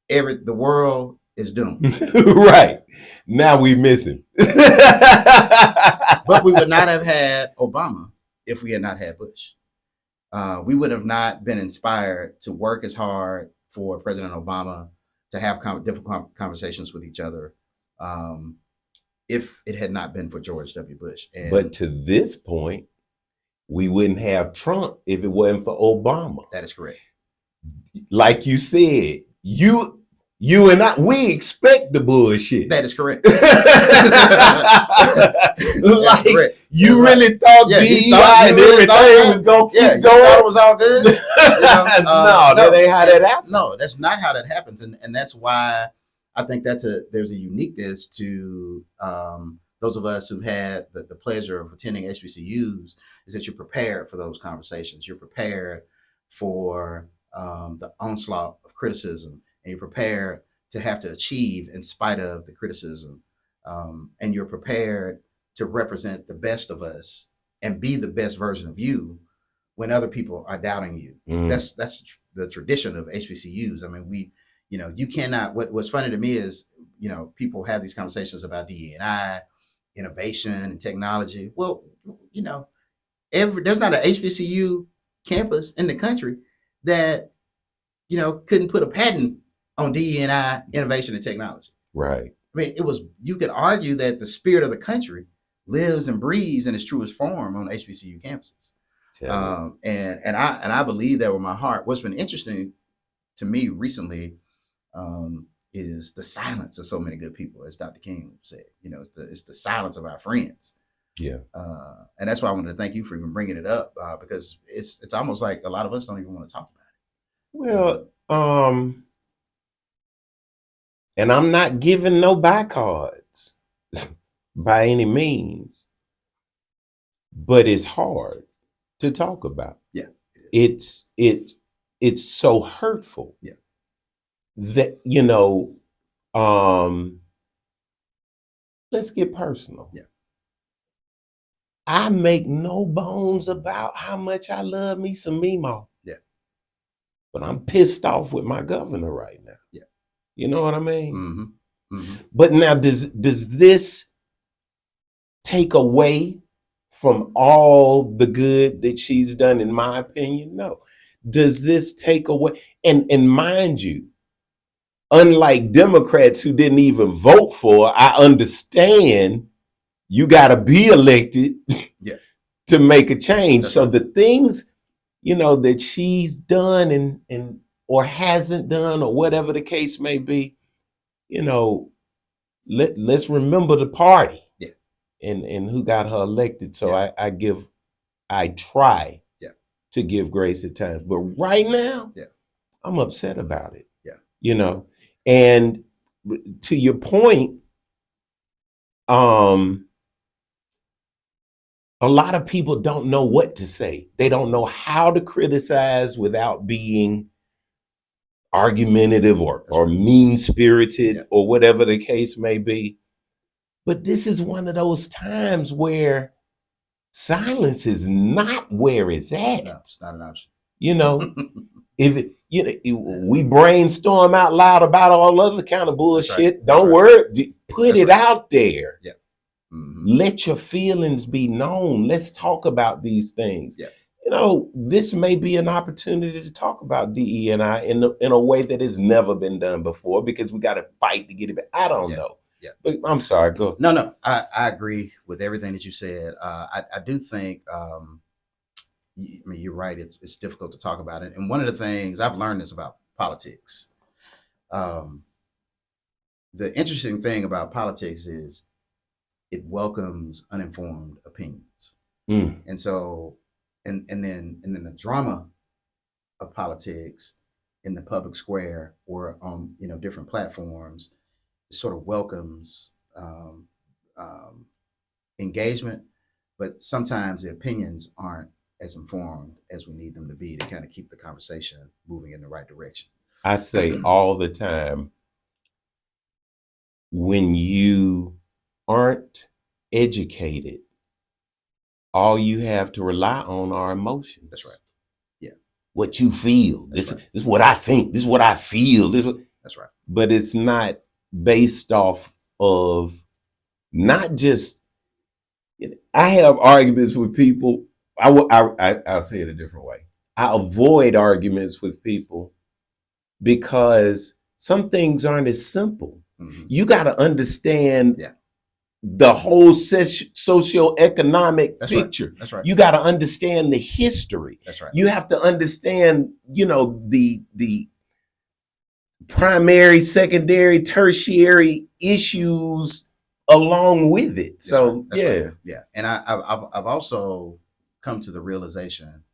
the world is doomed. worse. Right. Now we miss him. But we would not have had Obama if we had not had Bush. We would have not been inspired to work as hard for President Obama to have difficult conversations with each other if it had not been for George W. Bush. And But to this point, we wouldn't have Trump if it wasn't for Obama. that is correct. Like you said, you and I, we expect the bullshit. That is correct. Like, correct. you That's really thought Yeah, DEI you thought- you and really everything thought was going to Yeah, keep you thought going? it was all good. You know, No, that ain't how that happens. No, that's not how that happens, and that's why I think there's a uniqueness to those of us who've had the pleasure of attending HBCUs is that you're prepared for those conversations. You're prepared for the onslaught of criticism, and you're prepared to have to achieve in spite of the criticism, and you're prepared to represent the best of us and be the best version of you when other people are doubting you. Mm. That's the tradition of HBCUs. I mean, you cannot. What's funny to me is, people have these conversations about DE&I, innovation and technology. Well, there's not an HBCU campus in the country that couldn't put a patent on DE&I, innovation and technology. Right. I mean, you could argue that the spirit of the country lives and breathes in its truest form on HBCU campuses. And I believe that with my heart. What's been interesting to me recently is the silence of so many good people, as Dr. King said. It's the silence of our friends. Yeah. And that's why I wanted to thank you for even bringing it up because it's almost like a lot of us don't even want to talk about it. Well, and I'm not giving no buy cards by any means, but it's hard to talk about. Yeah, it's so hurtful. Yeah, that let's get personal. Yeah, I make no bones about how much I love me some Mimo. Yeah, but I'm pissed off with my governor right now. Yeah, you know what I mean. Mm-hmm. Mm-hmm. But now, does this take away from all the good that she's done? In my opinion, no. Does this take away? And mind you, unlike Democrats who didn't even vote for her, I understand you got to be elected to make a change. That's so right. the things that she's done and or hasn't done, or whatever the case may be, let's remember the party and who got her elected. So I try to give grace at times, but right now I'm upset about it. And to your point, a lot of people don't know what to say. They don't know how to criticize without being argumentative or mean-spirited Yeah. or whatever the case may be. But this is one of those times where silence is not where it's at. No, it's not an option. You know, we brainstorm out loud about all other kind of bullshit. right. Don't That's worry, put That's it right. out there. Yeah. Mhm. Let your feelings be known. Let's talk about these things. Yeah. You know, this may be an opportunity to talk about DE&I in a way that has never been done before, because we got to fight to get it back. I don't Yeah. know. Yeah. But I'm sorry. Go. No, I agree with everything that you said. I do think, I mean, you're right. It's difficult to talk about it. And one of the things I've learned is about politics. The interesting thing about politics is it welcomes uninformed opinions. Mm. And so, and then the drama of politics in the public square or on, different platforms, sort of welcomes engagement, but sometimes the opinions aren't as informed as we need them to be to kind of keep the conversation moving in the right direction. I say all the time, when you aren't educated, all you have to rely on are emotions. That's right. Yeah. What you feel. That's This right. is what I think. This is what I feel. That's right. But it's not based off of not just. I have arguments with people. I'll say it a different way. I avoid arguments with people because some things aren't as simple. Mhm. You got to understand Yeah. the whole socioeconomic That's right. picture. That's right. You got to understand the history. That's right. You have to understand, the primary, secondary, tertiary issues along with it. That's So right. That's yeah. right. Yeah. And I've also come to the realization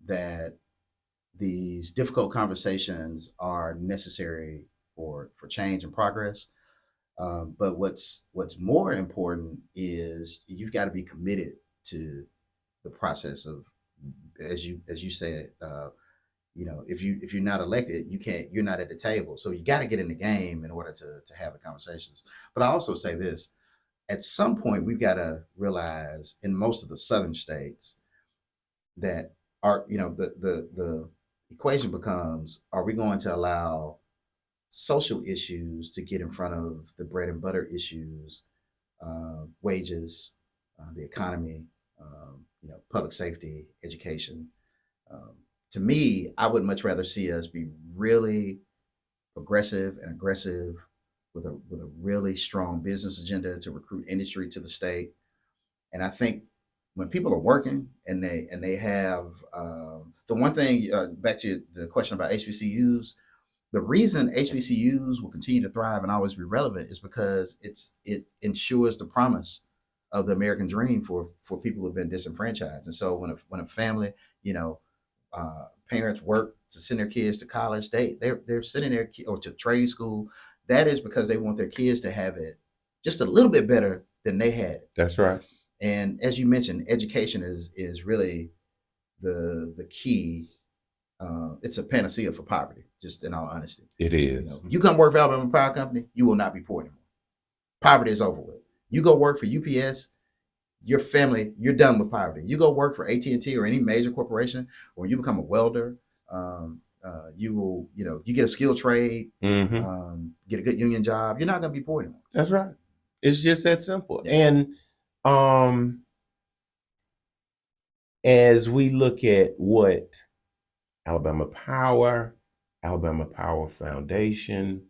that these difficult conversations are necessary for change and progress. But what's more important is you've got to be committed to the process of, as you said, if you're not elected, you're not at the table. So you got to get in the game in order to have the conversations. But I also say this: at some point, we've got to realize in most of the southern states that the equation becomes: are we going to allow social issues to get in front of the bread and butter issues, wages, the economy, public safety, education? To me, I would much rather see us be really progressive and aggressive with a really strong business agenda to recruit industry to the state. And I think when people are working and they have the one thing, back to the question about HBCUs, the reason HBCUs will continue to thrive and always be relevant is because it ensures the promise of the American dream for people who've been disenfranchised. And so when a family, parents work to send their kids to college, they're sending their or to trade school. That is because they want their kids to have it just a little bit better than they had it. That's right. And as you mentioned, education is really the key. It's a panacea for poverty, just in all honesty. It is. You come work for Alabama Power Company, you will not be poor anymore. Poverty is over with. You go work for UPS, your family, you're done with poverty. You go work for AT&T or any major corporation, or you become a welder, you will, you get a skilled trade, Mm-hmm. get a good union job. You're not going to be poor anymore. That's right. It's just that simple. Yeah. And as we look at what Alabama Power Foundation,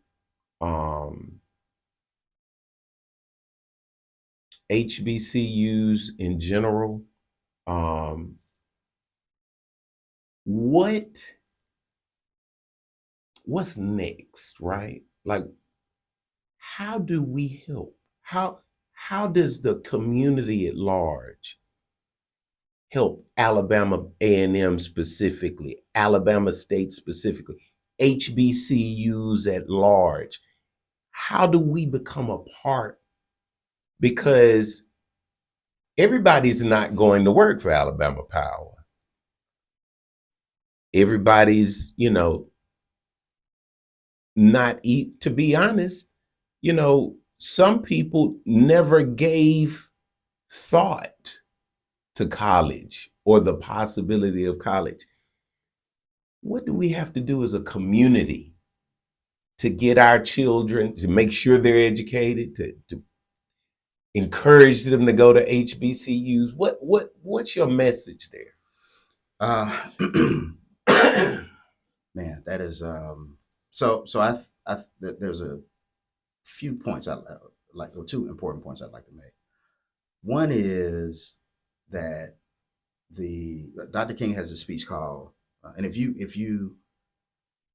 HBCUs in general, what's next, right? Like, how do we help? How does the community at large help Alabama A&M specifically, Alabama State specifically, HBCUs at large? How do we become a part? Because everybody's not going to work for Alabama Power. Everybody's, not eat. To be honest, some people never gave thought to college or the possibility of college. What do we have to do as a community to get our children, to make sure they're educated, to encourage them to go to HBCUs? What's your message there? Man, that is there's a few points I like, or two important points I'd like to make. One is that Dr. King has a speech called, and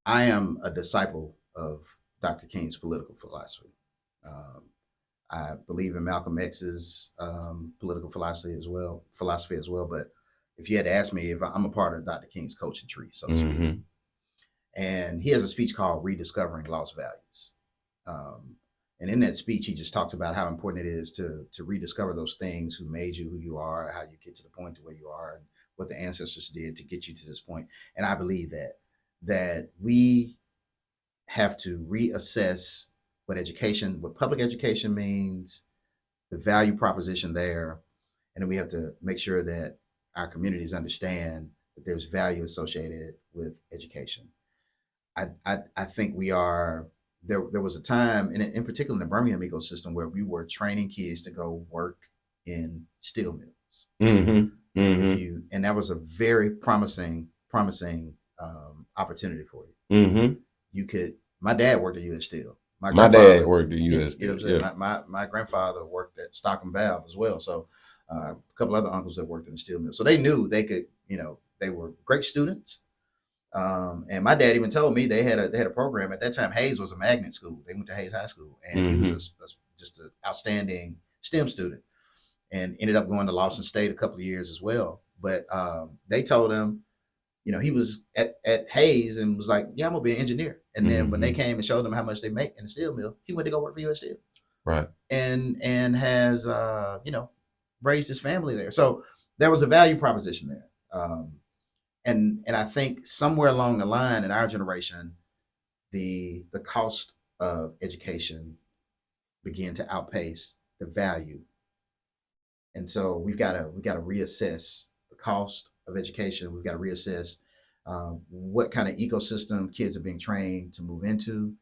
I am a disciple of Dr. King's political philosophy. I believe in Malcolm X's political philosophy as well. But if you had to ask me, if I'm a part of Dr. King's coaching tree, so to speak, and he has a speech called "Rediscovering Lost Values." And in that speech, he just talks about how important it is to rediscover those things who made you who you are, how you get to the point to where you are, and what the ancestors did to get you to this point. And I believe that we have to reassess what public education means, the value proposition there, and then we have to make sure that our communities understand that there's value associated with education. I think we are. There was a time, in particular in the Birmingham ecosystem, where we were training kids to go work in steel mills. And that was a very promising opportunity for you. You could. My dad worked at U.S. Steel. My dad worked at U.S. Steel. You know what I'm saying? My grandfather worked at Stockton Valve as well. So a couple other uncles that worked in the steel mill. So they knew they could. They were great students. And my dad even told me they had a program at that time. Hayes was a magnet school. They went to Hayes High School, and he was just an outstanding STEM student, and ended up going to Lawson State a couple of years as well. But they told him, he was at Hayes and was like, "Yeah, I'm gonna be an engineer." And then when they came and showed him how much they make in the steel mill, he went to go work for U.S. Steel, right? And has raised his family there. So there was a value proposition there. And I think somewhere along the line in our generation, the cost of education began to outpace the value, and so we've got to reassess the cost of education. We've got to reassess what kind of ecosystem kids are being trained to move into.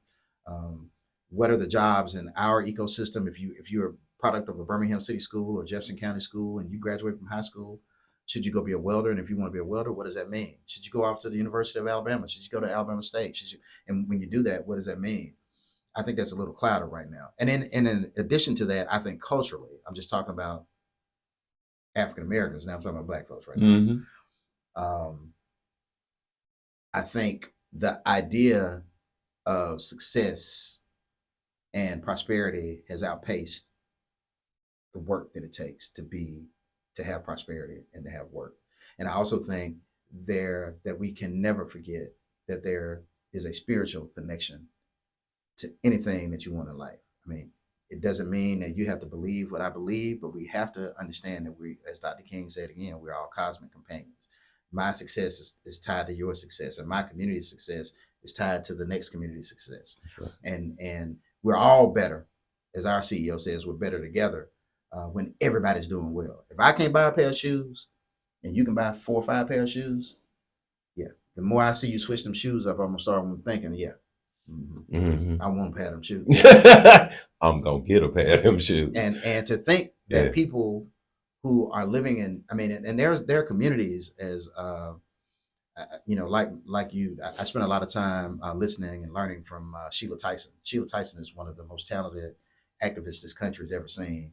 What are the jobs in our ecosystem? If you're a product of a Birmingham City School or Jefferson County School and you graduate from high school, should you go be a welder? And if you want to be a welder, what does that mean? Should you go off to the University of Alabama? Should you go to Alabama State? And when you do that, what does that mean? I think that's a little clouded right now. And in addition to that, I think culturally, I'm just talking about African Americans. Now I'm talking about Black folks right now. I think the idea of success and prosperity has outpaced the work that it takes to have prosperity and to have work. And I also think that we can never forget that there is a spiritual connection to anything that you want in life. I mean, it doesn't mean that you have to believe what I believe, but we have to understand that we, as Dr. King said again, we're all cosmic companions. My success is tied to your success, and my community's success is tied to the next community's success. Right. And we're all better, as our CEO says, we're better together when everybody's doing well. If I can't buy a pair of shoes and you can buy 4 or 5 pair of shoes, yeah. The more I see you switch them shoes up, I'm gonna start thinking, I want a pair of them shoes. I'm gonna get a pair of them shoes. And to think that people who are living in, and there are communities as like you. I spent a lot of time listening and learning from Sheila Tyson. Sheila Tyson is one of the most talented activists this country has ever seen.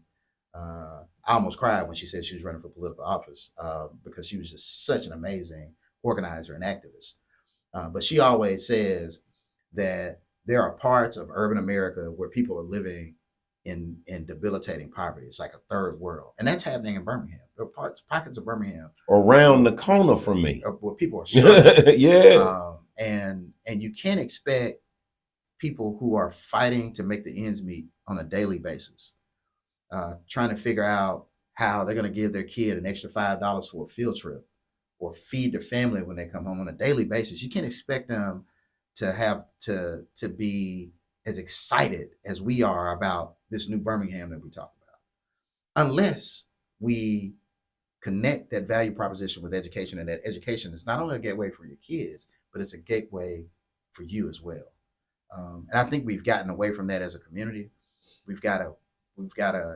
I almost cried when she said she was running for political office because she was just such an amazing organizer and activist. But she always says that there are parts of urban America where people are living in debilitating poverty. It's like a third world. And that's happening in Birmingham. There are pockets of Birmingham. Around the corner from me. Where people are struggling. Yeah. And you can't expect people who are fighting to make the ends meet on a daily basis, trying to figure out how they're going to give their kid an extra $5 for a field trip or feed their family when they come home on a daily basis. You can't expect them to be as excited as we are about this new Birmingham that we talk about, unless we connect that value proposition with education, and that education is not only a gateway for your kids, but it's a gateway for you as well. And I think we've gotten away from that as a community. We've got to,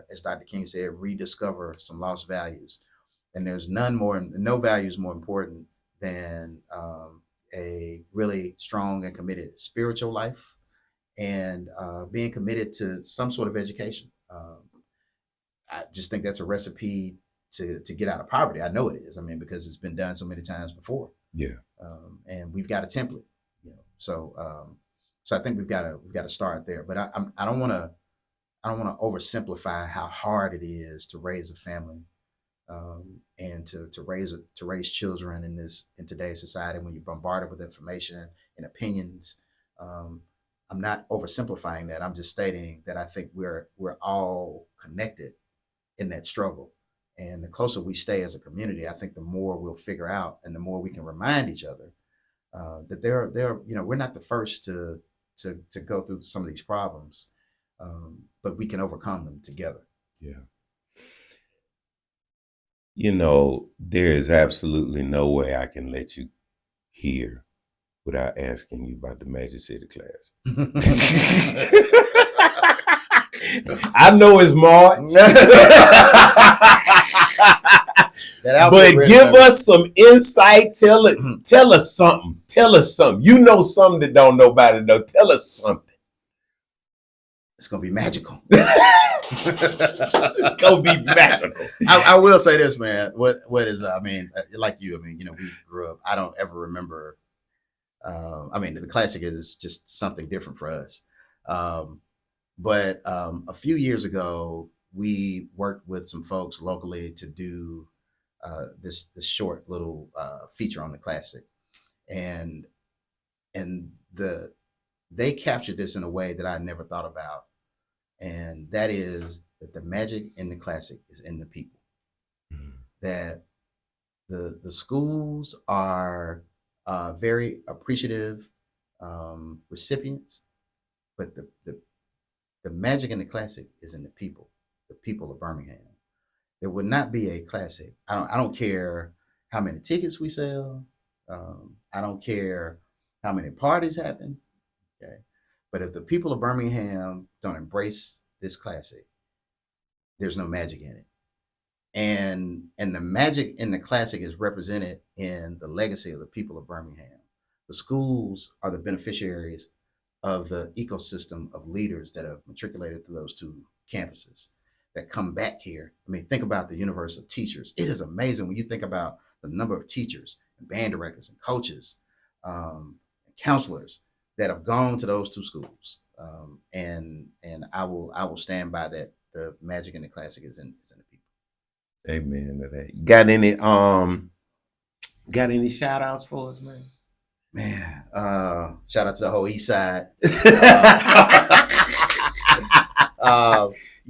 as Dr. King said, rediscover some lost values. And there's no values more important than a really strong and committed spiritual life, and being committed to some sort of education. I just think that's a recipe to get out of poverty. I know it is. I mean, because it's been done so many times before. Yeah. And we've got a template, So I think we've got to start there. But I don't want to oversimplify how hard it is to raise a family, and to raise children in today's society when you're bombarded with information and opinions. I'm not oversimplifying that. I'm just stating that I think we're all connected in that struggle. And the closer we stay as a community, I think the more we'll figure out, and the more we can remind each other that we're not the first to go through some of these problems, but we can overcome them together. Yeah. There is absolutely no way I can let you hear without asking you about the Magic City class. I know it's March, but give us some insight. Tell us something. Tell us something. You know something that don't nobody know. Tell us something. It's gonna be magical. It's gonna be magical. I will say this, man. What is? Like you. We grew up. I don't ever remember. The classic is just something different for us. But a few years ago, we worked with some folks locally to do this short little feature on the classic, and they captured this in a way that I never thought about, and that is that the magic in the classic is in the people. Mm-hmm. That the schools are very appreciative recipients, but the magic in the classic is in the people of Birmingham. There would not be a classic. I don't care how many tickets we sell. I don't care how many parties happen. Okay. But if the people of Birmingham don't embrace this classic, there's no magic in it. And the magic in the classic is represented in the legacy of the people of Birmingham. The schools are the beneficiaries of the ecosystem of leaders that have matriculated through those two campuses that come back here. Think about the universe of teachers. It is amazing when you think about the number of teachers and band directors and coaches, and counselors that have gone to those two schools. And I will stand by that. The magic in the classic is in the people. Amen to that. You got any shout outs for us, man? Man, shout out to the whole East Side.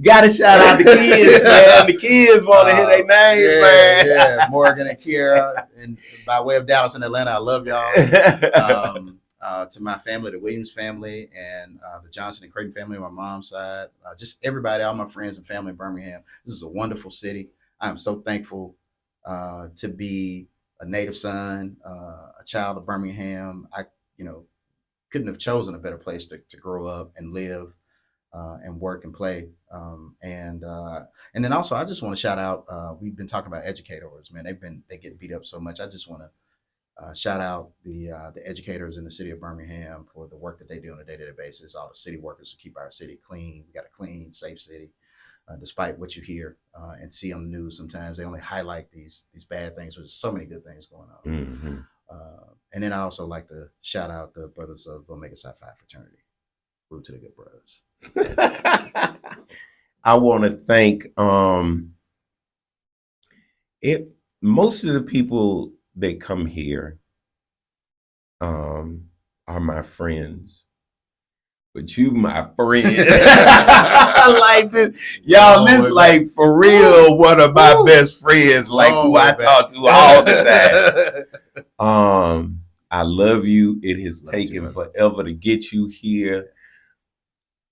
Gotta shout out the kids, man. The kids want to hear their names, man. Yeah, Morgan and Kiera, and by way of Dallas and Atlanta, I love y'all. To my family, the Williams family, and the Johnson and Creighton family on my mom's side. Just everybody, all my friends and family in Birmingham. This is a wonderful city. I am so thankful to be a native son, a child of Birmingham. I, couldn't have chosen a better place to grow up and live and work and play. And then also, I just want to shout out. We've been talking about educators, man. They get beat up so much. I just want to shout out the educators in the city of Birmingham for the work that they do on a day-to-day basis. All the city workers who keep our city clean. We got a clean, safe city. Despite what you hear and see on the news, sometimes they only highlight these bad things. There's so many good things going on. Mm-hmm. And then I also like to shout out the brothers of Omega Psi Phi fraternity. Root to the good brothers. I want to thank most of the people that come here are my friends. But you, my friend, I like this. Y'all, this like for real one of my best friends, like who I talk to all the time. I love you. It has Love you too, taken brother. forever to get you here.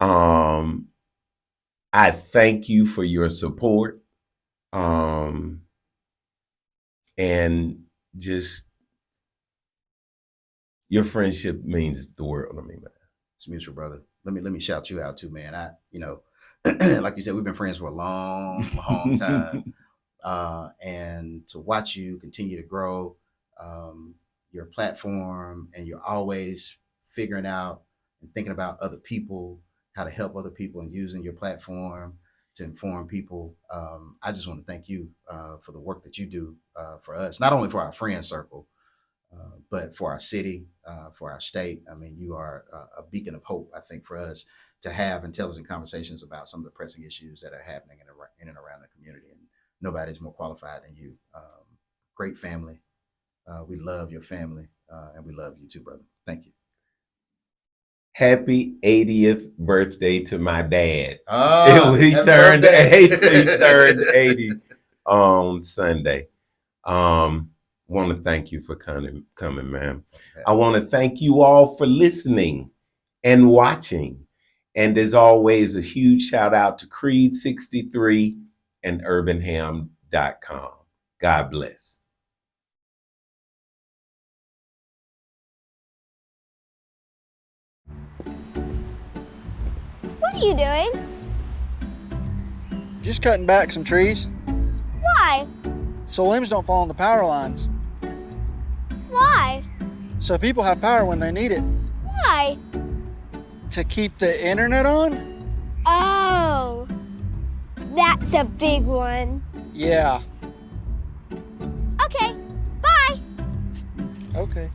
I thank you for your support. And just your friendship means the world to me, man. It's mutual, brother. Let me shout you out too, man. Like you said, we've been friends for a long, long time. And to watch you continue to grow your platform, and you're always figuring out and thinking about other people, how to help other people, and using your platform to inform people. I just want to thank you for the work that you do for us, not only for our friend circle, but for our city, for our state. I mean, you are a beacon of hope, I think, for us to have intelligent conversations about some of the pressing issues that are happening in and around the community. And nobody's more qualified than you. Great family. We love your family, and we love you too, brother. Thank you. Happy 80th birthday to my dad. He Happy turned birthday. 80. He turned 80 on Sunday. Want to thank you for coming, man. I want to thank you all for listening and watching. And as always, a huge shout out to Creed 63 and urbanham.com. God bless. What are you doing? Just cutting back some trees Why? so limbs don't fall on the power lines. Why? So people have power when they need it. Why? To keep the internet on? Oh, that's a big one. Yeah. Okay, bye. Okay.